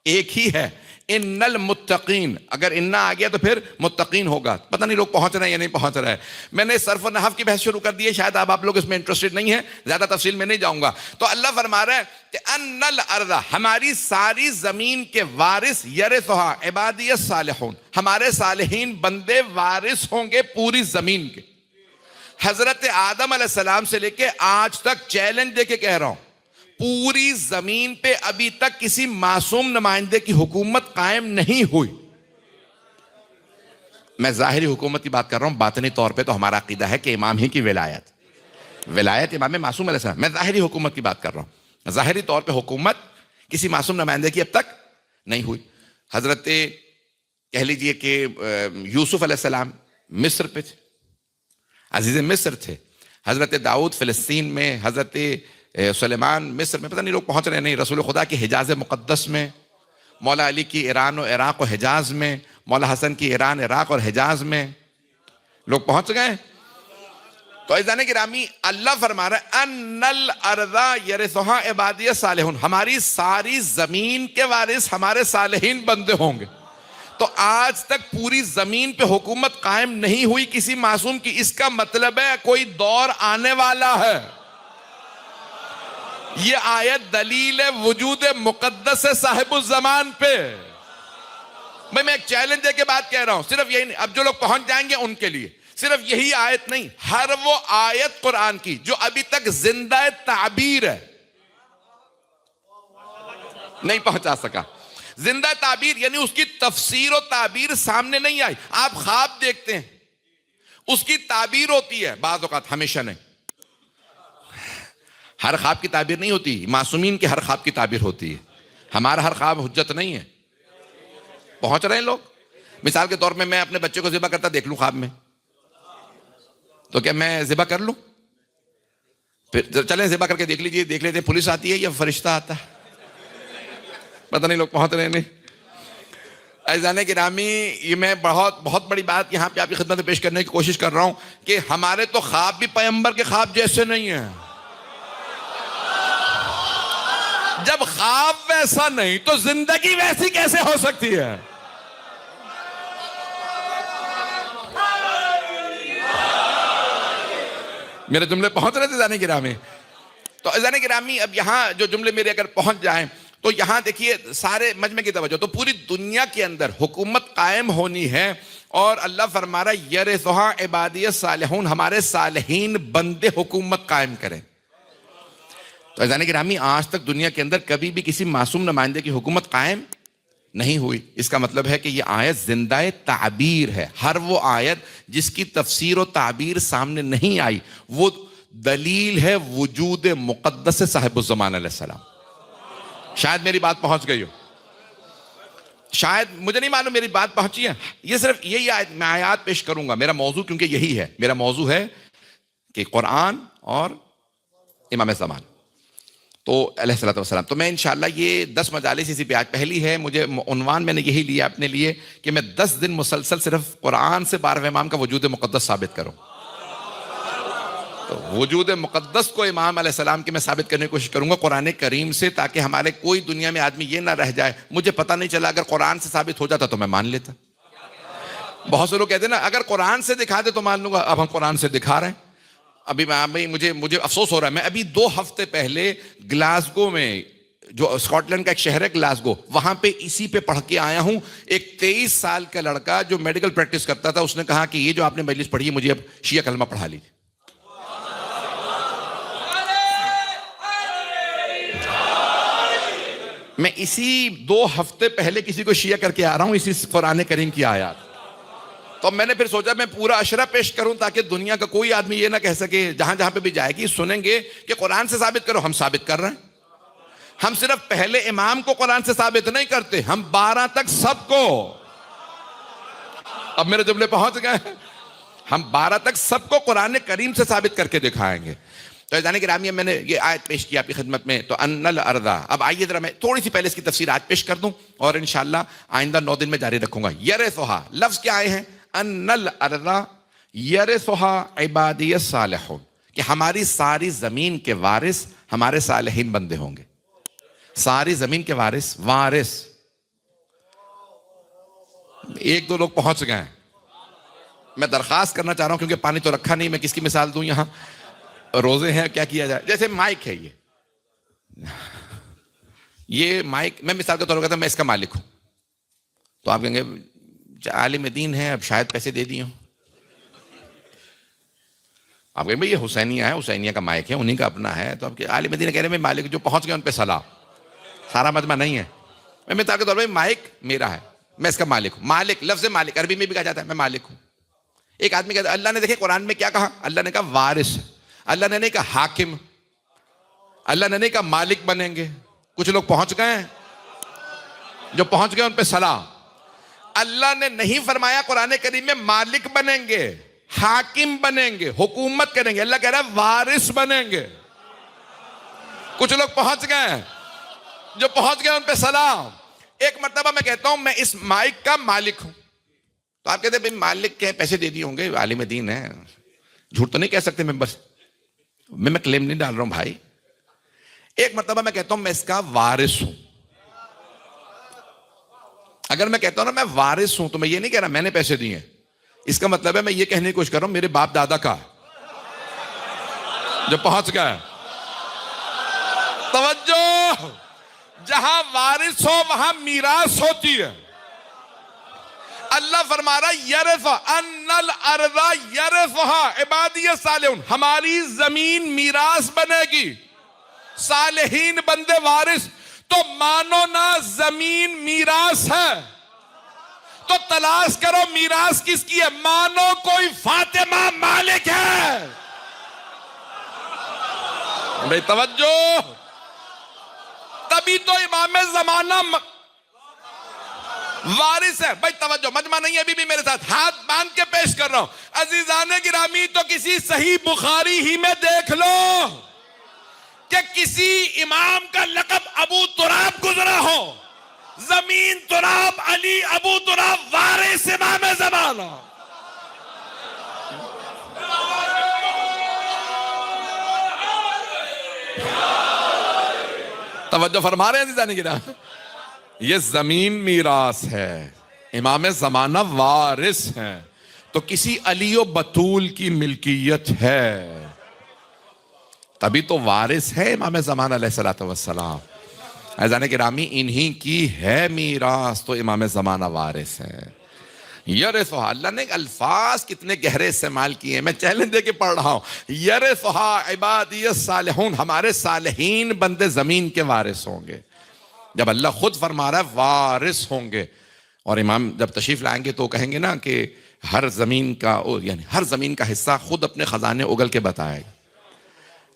ایک ہی ہے۔ ان المتقین، اگر انہ آ گیا تو پھر متقین ہوگا۔ پتہ نہیں لوگ پہنچ رہے ہیں یا نہیں پہنچ رہے ہیں۔ میں نے صرف و نحو کی بحث شروع کر دی ہے، شاید آپ لوگ اس میں انٹرسٹڈ نہیں ہیں، زیادہ تفصیل میں نہیں جاؤں گا۔ تو اللہ فرما رہا ہے کہ ان الارض، ہماری ساری زمین کے وارث، یرثھا عبادی الصالحون، ہمارے صالحین بندے وارث ہوں گے پوری زمین کے۔ حضرت آدم علیہ السلام سے لے کے آج تک چیلنج دے کے کہہ رہا ہوں، پوری زمین پہ ابھی تک کسی معصوم نمائندے کی حکومت قائم نہیں ہوئی۔ میں ظاہری حکومت کی بات کر رہا ہوں، باطنی طور پہ تو ہمارا عقیدہ ہے کہ امام ہی کی ولایت امام معصوم علیہ السلام۔ میں ظاہری حکومت کی بات کر رہا ہوں، ظاہری طور پہ حکومت کسی معصوم نمائندے کی اب تک نہیں ہوئی۔ حضرت کہہ لیجئے کہ یوسف علیہ السلام مصر پہ تھے، عزیز مصر تھے۔ حضرت داؤد فلسطین میں، حضرت سلیمان مصر میں، پتہ نہیں لوگ پہنچ رہے نہیں۔ رسول خدا کی حجاز مقدس میں، مولا علی کی ایران و عراق و حجاز میں، مولا حسن کی ایران عراق اور حجاز میں لوگ پہنچ گئے۔ تو عزیزان گرامی اللہ فرما رہا ہے ان الارض یرثھا عبادی الصالحون، ہماری ساری زمین کے وارث ہمارے صالحین بندے ہوں گے۔ تو آج تک پوری زمین پہ حکومت قائم نہیں ہوئی کسی معصوم کی، اس کا مطلب ہے کوئی دور آنے والا ہے۔ یہ آیت دلیل وجود مقدس صاحب الزمان پہ۔ میں ایک چیلنج دے کے بات کہہ رہا ہوں، صرف یہی نہیں، اب جو لوگ پہنچ جائیں گے ان کے لیے صرف یہی آیت نہیں، ہر وہ آیت قرآن کی جو ابھی تک زندہ تعبیر ہے، نہیں پہنچا سکا۔ زندہ تعبیر یعنی اس کی تفسیر و تعبیر سامنے نہیں آئی۔ آپ خواب دیکھتے ہیں، اس کی تعبیر ہوتی ہے، بعض اوقات، ہمیشہ نہیں۔ ہر خواب کی تعبیر نہیں ہوتی، معصومین کے ہر خواب کی تعبیر ہوتی ہے۔ ہمارا ہر خواب حجت نہیں ہے۔ پہنچ رہے ہیں لوگ؟ مثال کے طور میں اپنے بچے کو ذبح کرتا دیکھ لوں خواب میں، تو کیا میں ذبح کر لوں؟ پھر چلیں ذبح کر کے دیکھ لیجئے، دیکھ لیتے ہیں پولیس آتی ہے یا فرشتہ آتا ہے۔ پتہ نہیں لوگ پہنچ رہے نہیں. عزیزان گرامی، یہ میں بہت بڑی بات یہاں پہ آپ کی خدمت میں پیش کرنے کی کوشش کر رہا ہوں کہ ہمارے تو خواب بھی پیغمبر کے خواب جیسے نہیں ہیں. جب خواب ویسا نہیں تو زندگی ویسی کیسے ہو سکتی ہے؟ میرے جملے پہنچ رہے تھے عزیزان گرامی؟ تو عزیزان گرامی، اب یہاں جو جملے میرے اگر پہنچ جائیں تو یہاں دیکھیے سارے مجمع کی توجہ، تو پوری دنیا کے اندر حکومت قائم ہونی ہے، اور اللہ فرما رہا ہے یرثھا عبادی الصالحون، ہمارے صالحین بندے حکومت قائم کریں. تو عزیزان گرامی، آج تک دنیا کے اندر کبھی بھی کسی معصوم نمائندے کی حکومت قائم نہیں ہوئی. اس کا مطلب ہے کہ یہ آیت زندہ تعبیر ہے. ہر وہ آیت جس کی تفسیر و تعبیر سامنے نہیں آئی وہ دلیل ہے وجود مقدس صاحب الزمان علیہ السلام. شاید میری بات پہنچ گئی ہو، شاید مجھے نہیں معلوم میری بات پہنچی ہے. یہ صرف یہی آیت میں آیات پیش کروں گا. میرا موضوع کیونکہ یہی ہے، میرا موضوع ہے کہ قرآن اور امام زمان تو علیہ الصلوۃ والسلام. تو میں انشاءاللہ یہ 10 مجالس اسی پہ، آج پہلی ہے، مجھے عنوان میں نے یہی لیا اپنے لیے کہ میں 10 دن مسلسل صرف قرآن سے 12ویں امام کا وجود مقدس ثابت کروں. تو وجود مقدس کو امام علیہ السلام کی میں ثابت کرنے کی کوشش کروں گا قرآن کریم سے، تاکہ ہمارے کوئی دنیا میں آدمی یہ نہ رہ جائے مجھے پتہ نہیں چلا، اگر قرآن سے ثابت ہو جاتا تو میں مان لیتا. بہت سے لوگ کہتے ہیں نا اگر قرآن سے دکھا دے تو مان لوں گا. اب ہم قرآن سے دکھا رہے ہیں. ابھی مجھے افسوس ہو رہا ہے، میں ابھی 2 ہفتے پہلے گلاسگو میں، جو اسکاٹ لینڈ کا ایک شہر ہے گلاسگو، وہاں پہ اسی پہ پڑھ کے آیا ہوں. ایک 23 سال کا لڑکا جو میڈیکل پریکٹس کرتا تھا، اس نے کہا کہ یہ جو آپ نے مجلس پڑھی ہے مجھے اب شیعہ کلمہ پڑھا لیجیے. میں اسی 2 ہفتے پہلے کسی کو شیعہ کر کے آ رہا ہوں اسی قرآن کریم کی آیات. تو میں نے پھر سوچا میں پورا اشرہ پیش کروں تاکہ دنیا کا کوئی آدمی یہ نہ کہہ سکے، جہاں جہاں پہ بھی جائے گی سنیں گے کہ قرآن سے ثابت کرو. ہم ثابت کر رہے ہیں. ہم صرف پہلے امام کو قرآن سے ثابت نہیں کرتے، ہم 12 تک سب کو. اب میرے جملے پہنچ گئے. ہم 12 تک سب کو قرآن کریم سے ثابت کر کے دکھائیں گے. تو عزیزان گرامی، میں نے یہ آیت پیش کی آپ کی خدمت میں. تو ان الارض، اب آئیے ذرا میں تھوڑی سی پہلے اس کی تفسیر آج پیش کر دوں اور انشاءاللہ آئندہ 9 دن میں جاری رکھوں گا. یرثھا لفظ کیا آئے ہیں؟ ان الارض یرثھا عبادی الصالحون، کہ ہماری ساری زمین کے وارث ہمارے صالحین بندے ہوں گے. ساری زمین کے وارث، وارث. 1-2 لوگ پہنچ گئے. میں درخواست کرنا چاہ رہا ہوں کیونکہ پانی تو رکھا نہیں، میں کس کی مثال دوں؟ یہاں روزے ہیں، کیا کیا جائے؟ جیسے مائک ہے، یہ مائک میں مثال کے طور پر کہتا ہوں میں اس کا مالک ہوں. تو آپ کہیں گے عالم دین ہے، اب شاید پیسے دے دیے ہوں. آپ کہیں بھائی یہ حسینیہ ہے، حسینیہ کا مائک ہے، انہیں کا اپنا ہے. تو آپ کے عالم دین کہہ رہے ہیں میں مالک، جو پہنچ گئے ان پہ سلام. سارا مجمع نہیں ہے. میں مثال کے طور پر مائک میرا ہے، میں اس کا مالک ہوں. مالک، لفظ مالک عربی میں بھی کہا جاتا ہے میں مالک ہوں. ایک آدمی کہتا ہے، اللہ نے دیکھے قرآن میں کیا کہا؟ اللہ نے کہا وارث. اللہ نے نہیں کہا حاکم. اللہ نے نہیں کہا مالک بنیں گے. کچھ لوگ پہنچ گئے ہیں، جو پہنچ گئے ان پہ سلام. اللہ نے نہیں فرمایا قرآن کریم میں مالک بنیں گے، حاکم بنیں گے، حکومت کریں گے. اللہ کہہ رہا ہے وارث بنیں گے. کچھ لوگ پہنچ گئے ہیں، جو پہنچ گئے ان پہ سلام. ایک مرتبہ میں کہتا ہوں میں اس مائک کا مالک ہوں. تو آپ کہتے ہیں بھائی مالک کے پیسے دے دیے ہوں گے، عالم دین ہے، جھوٹ تو نہیں کہہ سکتے. میں بس میں کلیم نہیں ڈال رہا ہوں بھائی. ایک مرتبہ میں کہتا ہوں میں اس کا وارث ہوں. اگر میں کہتا ہوں نا میں وارث ہوں تو میں یہ نہیں کہہ رہا میں نے پیسے دیے ہیں. اس کا مطلب ہے میں یہ کہنے کی کوشش کر رہا ہوں میرے باپ دادا کا، جو پہنچ گیا. توجہ، جہاں وارث ہو وہاں میراث ہوتی ہے. اللہ فرما رہا یرثھا ان الارض یرثھا عبادی الصالحون، ہماری زمین میراث بنے گی، صالحین بندے وارث. تو مانو نا زمین میراث ہے تو تلاش کرو میراث کس کی ہے. مانو کوئی فاطمہ مالک ہے. بھائی توجہ، تبھی تو امام زمانہ وارث ہے. بھائی توجہ، مجمع نہیں ہے ابھی بھی میرے ساتھ، ہاتھ باندھ کے پیش کر رہا ہوں. عزیزان گرامی، تو کسی صحیح بخاری ہی میں دیکھ لو کہ کسی امام کا لقب ابو تراب گزرا ہو. زمین تراب، علی ابو تراب، وارث امام زمانہ. توجہ فرما رہے ہیں عزیزان کرام؟ یہ زمین میراث ہے، امام زمانہ وارث ہیں، تو کسی علی و بطول کی ملکیت ہے، تبھی تو وارث ہے امام زمانہ علیہ الصلوۃ والسلام. عزیزان گرامی انہی کی ہے میراث، تو امام زمانہ وارث ہے. یرثھا، اللہ نے الفاظ کتنے گہرے استعمال کیے ہیں، میں چیلنج دے کے پڑھ رہا ہوں. یرثھا عبادی الصالحون، ہمارے صالحین بندے زمین کے وارث ہوں گے. جب اللہ خود فرما رہا ہے وارث ہوں گے، اور امام جب تشریف لائیں گے تو کہیں گے نا کہ ہر زمین کا، یعنی ہر زمین کا حصہ خود اپنے خزانے اگل کے بتائے گا.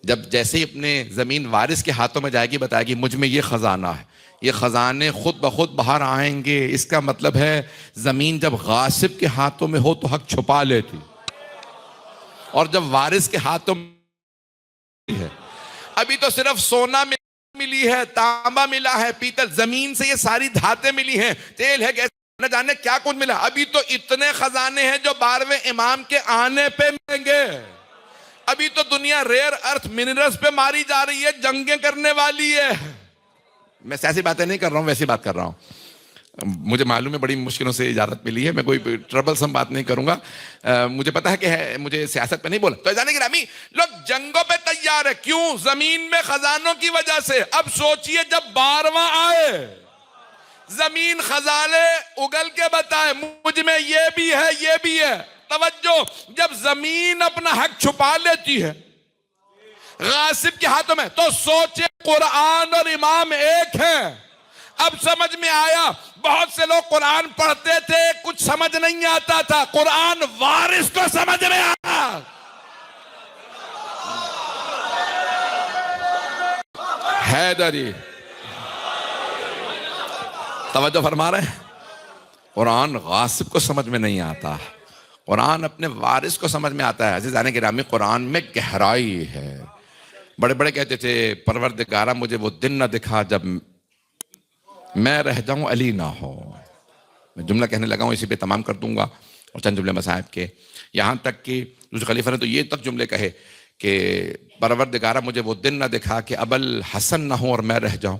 جب جیسے ہی اپنے زمین وارث کے ہاتھوں میں جائے گی، بتائے گی مجھ میں یہ خزانہ ہے، یہ خزانے خود بخود باہر آئیں گے. اس کا مطلب ہے زمین جب غاصب کے ہاتھوں میں ہو تو حق چھپا لیتی، اور جب وارث کے ہاتھوں میں ہے. ابھی تو صرف سونا ملی ہے، تانبا ملا ہے، پیتل، زمین سے یہ ساری دھاتیں ملی ہیں، تیل ہے، گیس، نہ جانے کیا کچھ ملا. ابھی تو اتنے خزانے ہیں جو 12ویں امام کے آنے پہ ملیں گے. ابھی تو دنیا ریئر ارتھ منرلز پہ ماری جا رہی ہے، جنگیں کرنے والی ہے. میں سیاسی باتیں نہیں کر رہا ہوں، ویسی بات کر رہا ہوں. مجھے معلوم ہے بڑی مشکلوں سے اجازت ملی ہے، میں کوئی ٹربل سم بات نہیں کروں گا. مجھے پتا ہے کہ مجھے سیاست پہ نہیں بولا. تو جانے گرامی لوگ جنگوں پہ تیار ہے، کیوں؟ زمین میں خزانوں کی وجہ سے. اب سوچئے جب 12واں آئے، زمین خزانے اگل کے بتائے مجھ میں یہ بھی ہے، یہ بھی ہے. توجہ، جب زمین اپنا حق چھپا لیتی ہے غاصب کے ہاتھوں میں، تو سوچے قرآن اور امام ایک ہیں. اب سمجھ میں آیا. بہت سے لوگ قرآن پڑھتے تھے، کچھ سمجھ نہیں آتا تھا، قرآن وارث کو سمجھ میں آیا. حیدری، توجہ فرما رہے ہیں؟ قرآن غاصب کو سمجھ میں نہیں آتا، قرآن اپنے وارث کو سمجھ میں آتا ہے. عزیزان گرامی قرآن میں گہرائی ہے. بڑے بڑے کہتے تھے پروردگارہ مجھے وہ دن نہ دکھا جب میں رہ جاؤں علی نہ ہو. میں جملہ کہنے لگا ہوں، اسی پہ تمام کر دوں گا. اور چند جملے مصاحب کے، یہاں تک کہ دوسرے خلیفہ نے تو یہ تک جملے کہے کہ پروردگارہ مجھے وہ دن نہ دکھا کہ ابو الحسن نہ ہو اور میں رہ جاؤں.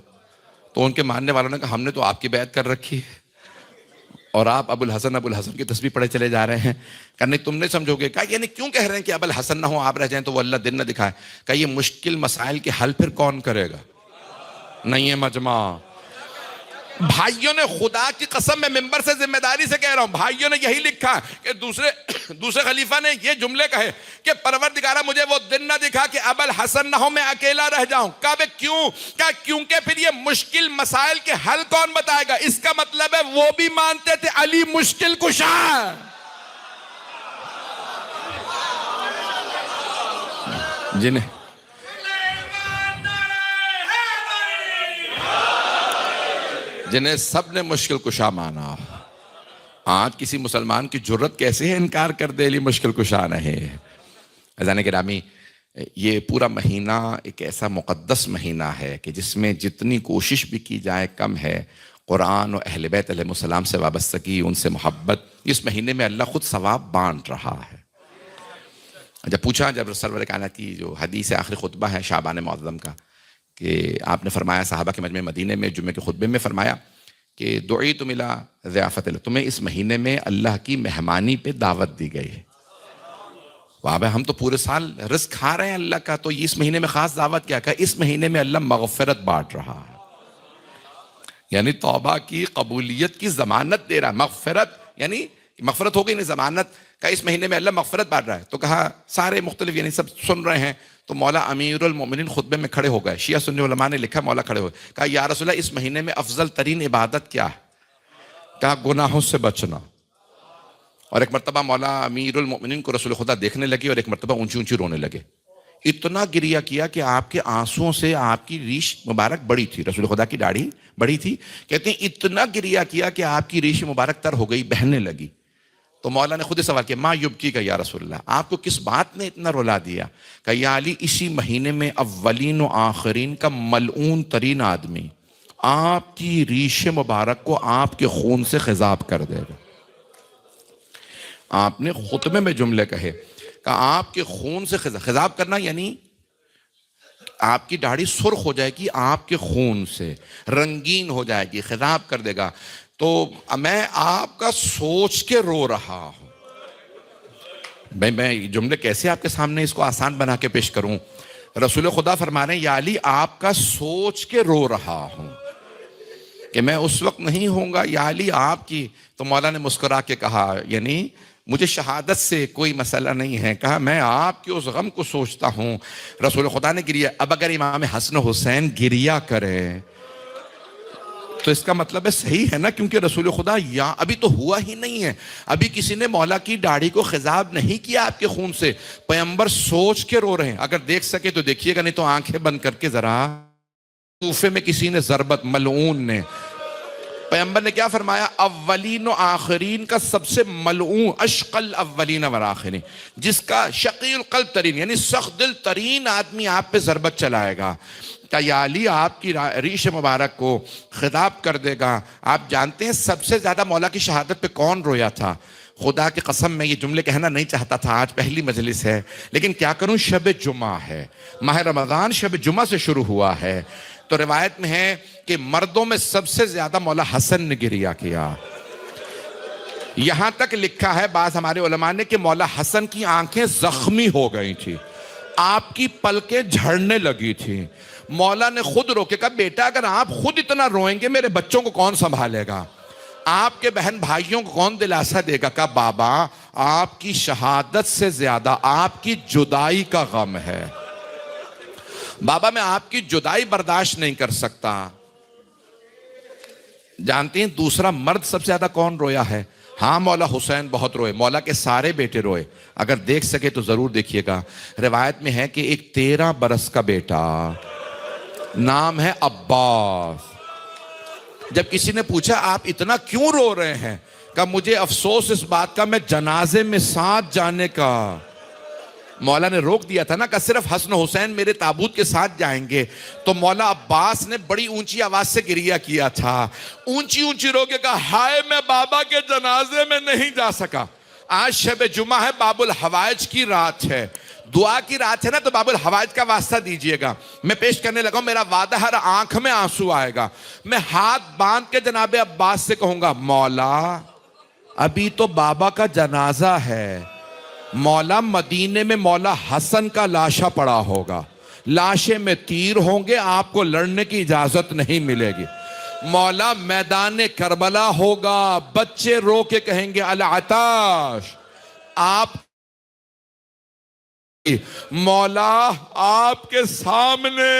تو ان کے ماننے والوں نے کہا ہم نے تو آپ کی بیعت کر رکھی ہے اور آپ ابو الحسن کی تسبیح پڑھے چلے جا رہے ہیں. کہ نہیں تم نہیں سمجھو گے. کہا یعنی کیوں کہہ رہے ہیں کہ ابو الحسن نہ ہو آپ رہ جائیں تو وہ اللہ دن نہ دکھائے؟ کہ یہ مشکل مسائل کے حل پھر کون کرے گا؟ نہیں ہے مجمع. بھائیوں نے خدا کی قسم میں ممبر سے ذمہ داری سے کہہ رہا ہوں، بھائیوں نے یہی لکھا کہ دوسرے خلیفہ نے یہ جملے کہے کہ پروردگارہ مجھے وہ دن نہ دکھا کہ ابو الحسن نہ ہو میں اکیلا رہ جاؤں. کہا بے کیوں؟ کہا کیونکہ پھر یہ مشکل مسائل کے حل کون بتائے گا؟ اس کا مطلب ہے وہ بھی مانتے تھے علی مشکل کشا ہے. جنہیں سب نے مشکل کشا مانا. آج کسی مسلمان کی جرت کیسے ہے انکار کر دے علی مشکل کشا نہیں. عزیزان گرامی یہ پورا مہینہ ایک ایسا مقدس مہینہ ہے کہ جس میں جتنی کوشش بھی کی جائے کم ہے. قرآن و اہل بیت علیہ السلام سے وابستگی، ان سے محبت، اس مہینے میں اللہ خود ثواب بانٹ رہا ہے. جب پوچھا، جب سرور کائنات کی جو حدیث آخری خطبہ ہے شعبان معظم کا، کہ آپ نے فرمایا صحابہ کے مجمع مدینے میں جمعے کے خطبے میں فرمایا کہ دعیتم الی ضیافت اللہ، تمہیں اس مہینے میں اللہ کی مہمانی پہ دعوت دی گئی ہے. واہ بھائی ہم تو پورے سال رزق کھا رہے ہیں اللہ کا، تو اس مہینے میں خاص دعوت کیا؟ کہ اس مہینے میں اللہ مغفرت بانٹ رہا ہے، یعنی توبہ کی قبولیت کی ضمانت دے رہا ہے. مغفرت یعنی مغفرت ہو گئی نہیں، ضمانت کا اس مہینے میں اللہ مغفرت بانٹ رہا ہے. تو کہا سارے مختلف یعنی سب سن رہے ہیں، تو مولا امیر المومنین خطبے میں کھڑے ہو گئے. شیعہ سنی علماء نے لکھا مولا کھڑے ہوئے. کہا یا رسول اللہ اس مہینے میں افضل ترین عبادت کیا ہے؟ کہا گناہوں سے بچنا. اور ایک مرتبہ مولا امیر المومنین کو رسول خدا دیکھنے لگے اور ایک مرتبہ اونچی اونچی رونے لگے. اتنا گریہ کیا کہ آپ کے آنسوؤں سے آپ کی ریش مبارک بڑی تھی، رسول خدا کی داڑھی بڑی تھی. کہتے ہیں اتنا گریہ کیا کہ آپ کی ریش مبارک تر ہو گئی، بہنے لگی. تو مولا نے خود سوال کیا ما یبکی کا یا رسول اللہ، آپ کو کس بات نے اتنا رلا دیا؟ کہ یا علی اسی مہینے میں اولین و آخرین کا ملعون ترین آدمی آپ کی ریش مبارک کو آپ کے خون سے خضاب کر دے گا. آپ نے خطبے میں جملے کہے کہ آپ کے خون سے خضاب کرنا، یعنی آپ کی داڑھی سرخ ہو جائے گی آپ کے خون سے، رنگین ہو جائے گی، خضاب کر دے گا. تو میں آپ کا سوچ کے رو رہا ہوں. میں جملے کیسے آپ کے سامنے اس کو آسان بنا کے پیش کروں؟ رسول خدا فرما رہے ہیں یا علی آپ کا سوچ کے رو رہا ہوں کہ میں اس وقت نہیں ہوں گا یا علی آپ کی. تو مولا نے مسکرا کے کہا یعنی مجھے شہادت سے کوئی مسئلہ نہیں ہے. کہا میں آپ کے اس غم کو سوچتا ہوں. رسول خدا نے گریا. اب اگر امام حسن حسین گریا کرے تو اس کا مطلب ہے صحیح ہے نا، کیونکہ رسول خدا یا ابھی تو ہوا ہی نہیں ہے، ابھی کسی نے مولا کی داڑھی کو خضاب نہیں کیا آپ کے خون سے. پیغمبر سوچ کے رو رہے ہیں. اگر دیکھ سکے تو دیکھیے گا، نہیں تو آنکھیں بند کر کے ذرا. کوفے میں کسی نے ضربت، ملعون نے، پیغمبر نے کیا فرمایا؟ اولین و آخرین کا سب سے ملعون، اشقل اولین و آخرین، جس کا شقی القلب ترین یعنی سخت دل ترین آدمی آپ پہ ضربت چلائے گا. کہ یا علی آپ کی ریش مبارک کو خطاب کر دے گا. آپ جانتے ہیں سب سے زیادہ مولا کی شہادت پہ کون رویا تھا؟ خدا کی قسم میں یہ جملے کہنا نہیں چاہتا تھا، آج پہلی مجلس ہے لیکن کیا کروں، شب جمعہ ہے، ماہ رمضان شب جمعہ سے شروع ہوا ہے. تو روایت میں ہے کہ مردوں میں سب سے زیادہ مولا حسن نے گریہ کیا. یہاں تک لکھا ہے بعض ہمارے علماء نے کہ مولا حسن کی آنکھیں زخمی ہو گئی تھی، آپ کی پلکیں جھڑنے لگی تھی. مولا نے خود رو کے کہا بیٹا اگر آپ خود اتنا روئیں گے میرے بچوں کو کون سنبھالے گا، آپ کے بہن بھائیوں کو کون دلاسا دے گا؟ کہا بابا آپ کی شہادت سے زیادہ آپ کی جدائی کا غم ہے، بابا میں آپ کی جدائی برداشت نہیں کر سکتا. جانتے ہیں دوسرا مرد سب سے زیادہ کون رویا ہے؟ ہاں مولا حسین بہت روئے، مولا کے سارے بیٹے روئے. اگر دیکھ سکے تو ضرور دیکھیے گا. روایت میں ہے کہ ایک 13 برس کا بیٹا نام ہے عباس. جب کسی نے پوچھا آپ اتنا کیوں رو رہے ہیں؟ کہا مجھے افسوس اس بات کا میں جنازے میں ساتھ جانے کا. مولا نے روک دیا تھا نا کہ صرف حسن حسین میرے تابوت کے ساتھ جائیں گے. تو مولا عباس نے بڑی اونچی آواز سے گریہ کیا تھا، اونچی اونچی رو کے کہا ہائے میں بابا کے جنازے میں نہیں جا سکا. آج شب جمعہ ہے، باب الحوائج کی رات ہے، دعا کی رات ہے نا، تو باب الحوائج کا واسطہ دیجئے گا. میں پیش کرنے لگا ہوں، میرا وعدہ ہر آنکھ میں آنسو آئے گا. میں ہاتھ باندھ کے جناب عباس سے کہوں گا مولا ابھی تو بابا کا جنازہ ہے، مولا مدینے میں مولا حسن کا لاشا پڑا ہوگا، لاشے میں تیر ہوں گے، آپ کو لڑنے کی اجازت نہیں ملے گی. مولا میدان کربلا ہوگا، بچے رو کے کہیں گے العطاش، آپ مولا آپ کے سامنے.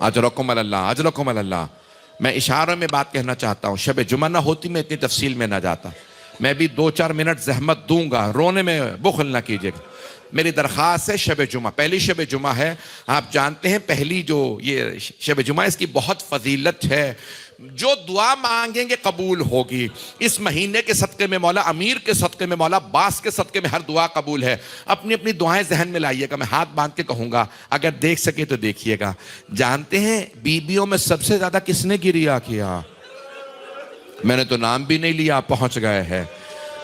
اجرکم اللہ، اجرکم اللہ. میں اشاروں میں بات کہنا چاہتا ہوں، شب جمعہ نہ ہوتی میں اتنی تفصیل میں نہ جاتا. میں بھی 2-4 منٹ زحمت دوں گا، رونے میں بخل نہ کیجئے گا. میری درخواست ہے شب جمعہ، پہلی شب جمعہ ہے. آپ جانتے ہیں پہلی جو یہ شب جمعہ اس کی بہت فضیلت ہے. جو دعا مانگیں گے قبول ہوگی. اس مہینے کے صدقے میں مولا امیر کے صدقے میں مولا عباس کے صدقے میں ہر دعا قبول ہے. اپنی اپنی دعائیں ذہن میں لائیے گا. میں ہاتھ باندھ کے کہوں گا، اگر دیکھ سکے تو دیکھیے گا. جانتے ہیں بیویوں میں سب سے زیادہ کس نے گریہ کیا؟ میں نے تو نام بھی نہیں لیا، پہنچ گئے ہیں.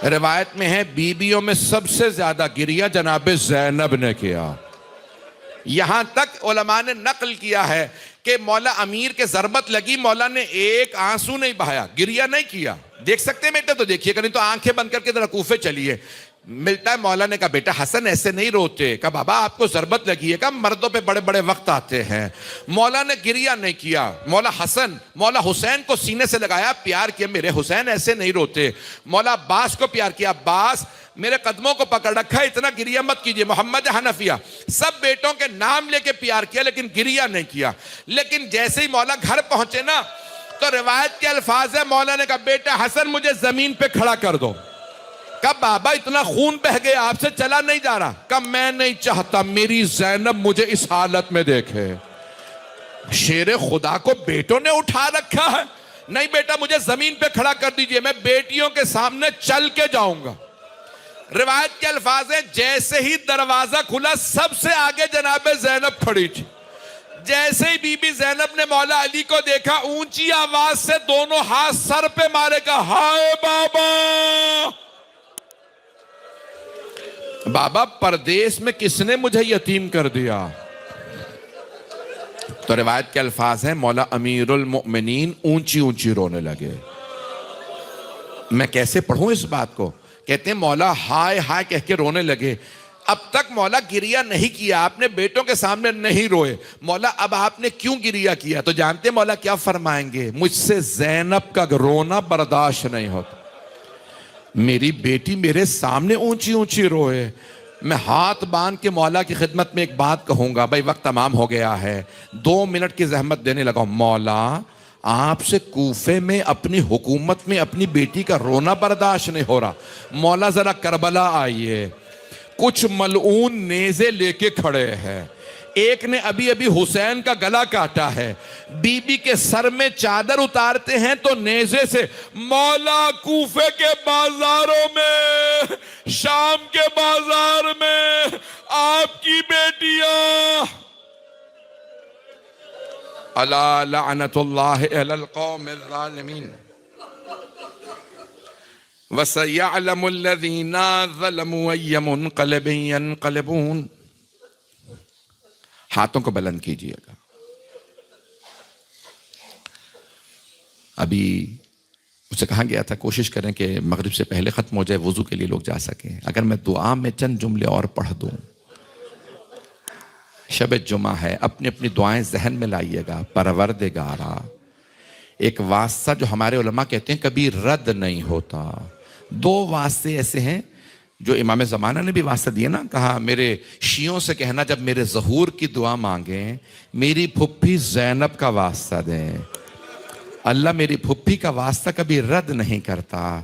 روایت میں ہے بیویوں میں سب سے زیادہ گریہ جناب زینب نے کیا. یہاں تک علماء نے نقل کیا ہے کہ مولا امیر کے ضربت لگی، مولا نے ایک آنسو نہیں بہایا، گریہ نہیں کیا. دیکھ سکتے ہیں بیٹا تو دیکھیے گا، نہیں تو آنکھیں بند کر کے ذرا کوفے چلیے. ملتا ہے مولا نے کہا بیٹا حسن ایسے نہیں روتے. کہا بابا آپ کو ضربت لگی ہے. کہا مردوں پہ بڑے بڑے وقت آتے ہیں. مولا نے گریہ نہیں کیا. مولا حسین کو سینے سے لگایا، پیار کیا، میرے حسین ایسے نہیں روتے. مولا عباس کو پیار کیا، عباس میرے قدموں کو پکڑ رکھا، اتنا گریہ مت کیجئے. محمد حنفیہ سب بیٹوں کے نام لے کے پیار کیا لیکن گریہ نہیں کیا. لیکن جیسے ہی مولا گھر پہنچے نا تو روایت کے الفاظ ہے، مولا نے کہا بیٹا حسن مجھے زمین پہ کھڑا کر دو. کہا بابا اتنا خون بہ گیا، آپ سے چلا نہیں جا رہا. کہا میں نہیں چاہتا میری زینب مجھے اس حالت میں دیکھے. شیر خدا کو بیٹوں نے اٹھا رکھا ہے. نہیں بیٹا مجھے زمین پہ کھڑا کر دیجئے، میں بیٹیوں کے سامنے چل کے جاؤں گا. روایت کے الفاظ ہیں جیسے ہی دروازہ کھلا سب سے آگے جناب زینب کھڑی تھی. جیسے ہی بی بی زینب نے مولا علی کو دیکھا اونچی آواز سے دونوں ہاتھ سر پہ مارے گا، ہائے بابا، بابا پردیس میں کس نے مجھے یتیم کر دیا؟ تو روایت کے الفاظ ہیں مولا امیر المؤمنین اونچی اونچی رونے لگے۔ میں کیسے پڑھوں اس بات کو؟ کہتے ہیں مولا ہائے ہائے کہہ کے رونے لگے۔ اب تک مولا گریہ نہیں کیا، آپ نے بیٹوں کے سامنے نہیں روئے، مولا اب آپ نے کیوں گریہ کیا؟ تو جانتے ہیں مولا کیا فرمائیں گے؟ مجھ سے زینب کا رونا برداشت نہیں ہوتا، میری بیٹی میرے سامنے اونچی اونچی روئے۔ میں ہاتھ باندھ کے مولا کی خدمت میں ایک بات کہوں گا، بھائی وقت تمام ہو گیا ہے، 2 منٹ کی زحمت دینے لگا۔ مولا آپ سے کوفے میں اپنی حکومت میں اپنی بیٹی کا رونا برداشت نہیں ہو رہا، مولا ذرا کربلا آئیے۔ کچھ ملعون نیزے لے کے کھڑے ہیں، ایک نے ابھی ابھی حسین کا گلا کاٹا ہے، بی بی کے سر میں چادر اتارتے ہیں تو نیزے سے مولا کوفے کے بازاروں میں، شام کے بازار میں آپ کی بیٹیاں، الا لعنت اللہ علی القوم الظالمین وَسَيَعْلَمُ الَّذِينَ ظَلَمُوا أَيَّ مُنْقَلِبٍ يَنْقَلِبُونَ۔ ہاتھوں کو بلند کیجئے گا۔ ابھی اسے کہا گیا تھا کوشش کریں کہ مغرب سے پہلے ختم ہو جائے، وضو کے لیے لوگ جا سکیں۔ اگر میں دعا میں چند جملے اور پڑھ دوں، شب جمعہ ہے، اپنی اپنی دعائیں ذہن میں لائیے گا۔ پروردگارا، ایک واسطہ جو ہمارے علماء کہتے ہیں کبھی رد نہیں ہوتا۔ 2 واسطے ایسے ہیں جو امام زمانہ نے بھی واسطہ دیے نا، کہا میرے شیعوں سے کہنا جب میرے ظہور کی دعا مانگیں میری پھپھی زینب کا واسطہ دیں، اللہ میری پھپھی کا واسطہ کبھی رد نہیں کرتا۔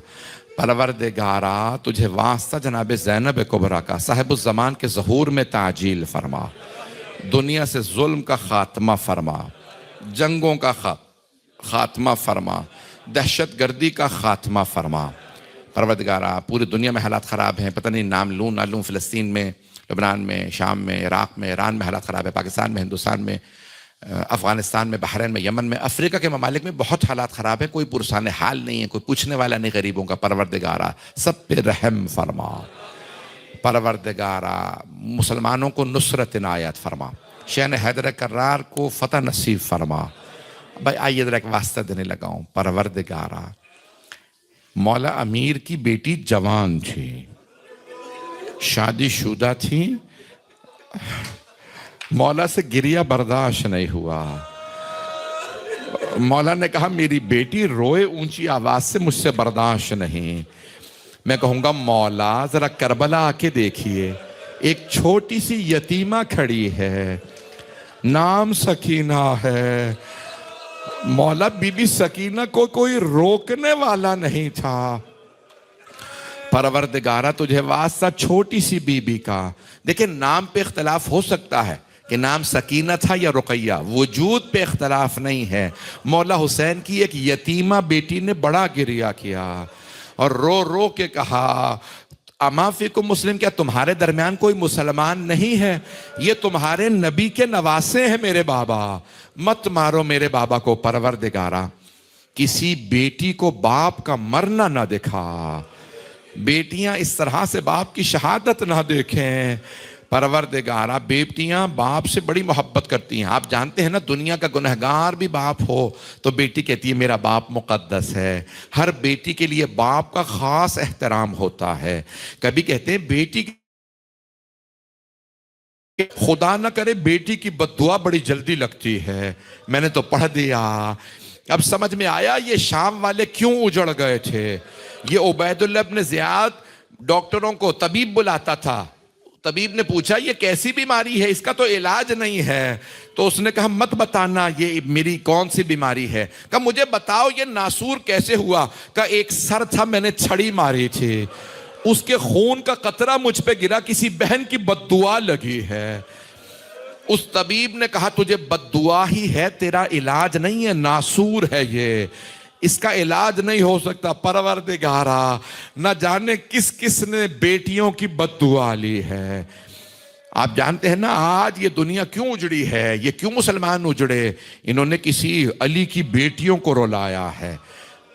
پروردگارا تجھے واسطہ جناب زینب کبریٰ کا، صاحب الزمان کے ظہور میں تعجیل فرما، دنیا سے ظلم کا خاتمہ فرما، جنگوں کا خاتمہ فرما، دہشت گردی کا خاتمہ فرما۔ پروردگارا پوری دنیا میں حالات خراب ہیں، پتہ نہیں نام لوں نہ لوں، فلسطین میں، لبنان میں، شام میں، عراق میں، ایران میں حالات خراب ہے، پاکستان میں، ہندوستان میں، افغانستان میں، بحرین میں، یمن میں، افریقہ کے ممالک میں بہت حالات خراب ہیں، کوئی پرسان حال نہیں ہے، کوئی پوچھنے والا نہیں غریبوں کا۔ پروردگارا سب پہ رحم فرما، پروردگارا مسلمانوں کو نصرت عنایت فرما، شین حیدر کرار کو فتح نصیب فرما۔ بھائی آئیے ذرا ایک واسطہ دینے لگا ہوں۔ پروردگارا مولا امیر کی بیٹی جوان تھی، شادی شدہ تھی، مولا سے گریہ برداشت نہیں ہوا، مولا نے کہا میری بیٹی روئے اونچی آواز سے مجھ سے برداشت نہیں۔ میں کہوں گا مولا ذرا کربلا آ کے دیکھیے، ایک چھوٹی سی یتیمہ کھڑی ہے، نام سکینہ ہے، مولا بی بی سکینہ کو کوئی روکنے والا نہیں تھا۔ پروردگارہ تجھے واسطہ چھوٹی سی بی بی کا، دیکھیں نام پہ اختلاف ہو سکتا ہے کہ نام سکینہ تھا یا رقیہ، وجود پہ اختلاف نہیں ہے۔ مولا حسین کی ایک یتیمہ بیٹی نے بڑا گریہ کیا اور رو رو کے کہا اما فیکم مسلم، کیا تمہارے درمیان کوئی مسلمان نہیں ہے؟ یہ تمہارے نبی کے نواسے ہیں میرے بابا، مت مارو میرے بابا کو۔ پروردگارہ کسی بیٹی کو باپ کا مرنا نہ دکھا، بیٹیاں اس طرح سے باپ کی شہادت نہ دیکھیں۔ پروردگارہ بیٹیاں باپ سے بڑی محبت کرتی ہیں، آپ جانتے ہیں نا دنیا کا گنہگار بھی باپ ہو تو بیٹی کہتی ہے میرا باپ مقدس ہے۔ ہر بیٹی کے لیے باپ کا خاص احترام ہوتا ہے۔ کبھی کہتے ہیں بیٹی خدا نہ کرے بیٹی کی بددعا بڑی جلدی لگتی ہے، میں نے تو پڑھ دیا۔ اب سمجھ میں آیا یہ شام والے کیوں اجڑ گئے تھے۔ یہ عبید اللہ ابن زیاد ڈاکٹروں کو طبیب بلاتا تھا، طبیب نے پوچھا یہ کیسی بیماری ہے، اس کا تو علاج نہیں ہے، تو اس نے کہا مت بتانا یہ میری کون سی بیماری ہے، کہا مجھے بتاؤ یہ ناسور کیسے ہوا، کہا ایک سر تھا میں نے چھڑی ماری تھی، اس کے خون کا قطرہ مجھ پہ گرا، کسی بہن کی بددعا لگی ہے۔ اس طبیب نے کہا تجھے بددعا ہی ہے، تیرا علاج نہیں ہے، ناسور ہے یہ، اس کا علاج نہیں ہو سکتا۔ پروردگارہ نہ جانے کس کس نے بیٹیوں کی بددعا لی ہے۔ آپ جانتے ہیں نا آج یہ دنیا کیوں اجڑی ہے، یہ کیوں مسلمان اجڑے؟ انہوں نے کسی علی کی بیٹیوں کو رلایا ہے۔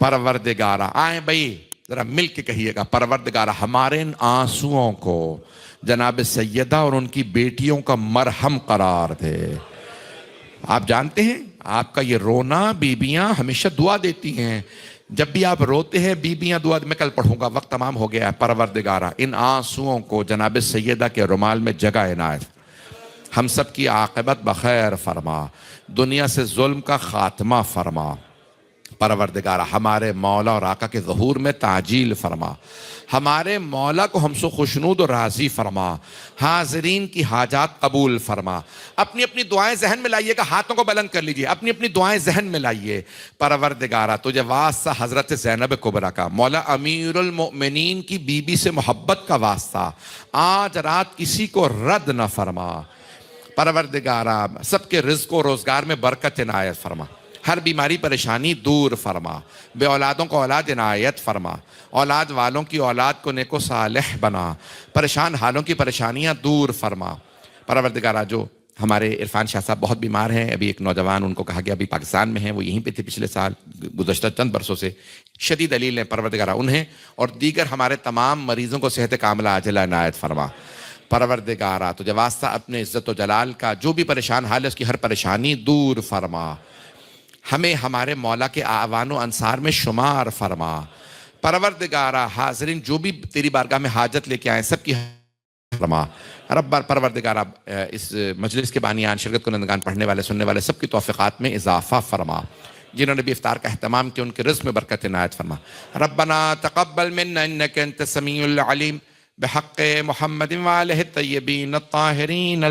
پروردگارہ، آئیں بھائی ذرا مل کے کہیے گا، پروردگارہ ہمارے ان آنسوؤں کو جناب سیدہ اور ان کی بیٹیوں کا مرہم قرار دے۔ آپ جانتے ہیں آپ کا یہ رونا بیویاں ہمیشہ دعا دیتی ہیں، جب بھی آپ روتے ہیں بیویاں دعا، میں کل پڑھوں گا، وقت تمام ہو گیا ہے۔ پروردگارہ ان آنسوؤں کو جناب سیدہ کے رومال میں جگہ عنایت، ہم سب کی عاقبت بخیر فرما، دنیا سے ظلم کا خاتمہ فرما۔ پروردگارہ ہمارے مولا اور آقا کے ظہور میں تعجیل فرما، ہمارے مولا کو ہم سے خوشنود و راضی فرما، حاضرین کی حاجات قبول فرما۔ اپنی اپنی دعائیں ذہن میں لائیے گا، ہاتھوں کو بلند کر لیجئے، اپنی اپنی دعائیں ذہن میں لائیے۔ پروردگارہ تجھے واسطہ حضرت زینب کبریٰ کا، مولا امیر المؤمنین کی بیوی سے محبت کا واسطہ، آج رات کسی کو رد نہ فرما۔ پروردگارہ سب کے رزق و روزگار میں برکت عنایت فرما، ہر بیماری پریشانی دور فرما، بے اولادوں کو اولاد عنایت فرما، اولاد والوں کی اولاد کو نیک و صالح بنا، پریشان حالوں کی پریشانیاں دور فرما۔ پروردگارہ جو ہمارے عرفان شاہ صاحب بہت بیمار ہیں، ابھی ایک نوجوان ان کو کہا گیا ابھی پاکستان میں ہیں، وہ یہیں پہ تھے پچھلے سال، گزشتہ چند برسوں سے شدید علیل ہیں، پروردگارہ انہیں اور دیگر ہمارے تمام مریضوں کو صحت کاملہ عاجلہ عنایت فرما۔ پروردگارہ تجھے واسطہ اپنے عزت و جلال کا، جو بھی پریشان حال ہے اس کی ہر پریشانی دور فرما، ہمیں ہمارے مولا کے اعوان و انصار میں شمار فرما۔ پروردگارہ حاضرین جو بھی تیری بارگاہ میں حاجت لے کے آئیں سب کی فرما۔ رب پروردگارہ اس مجلس کے بانیان، شرکت کنندگان، پڑھنے والے سننے والے سب کی توفیقات میں اضافہ فرما، جنہوں نے بھی افطار کا اہتمام کیا ان کے رزق میں برکت عنایت فرما۔ ربنا تقبل منا انک انت السمیع العلیم بحق محمد وآلہ الطیبین الطاہرین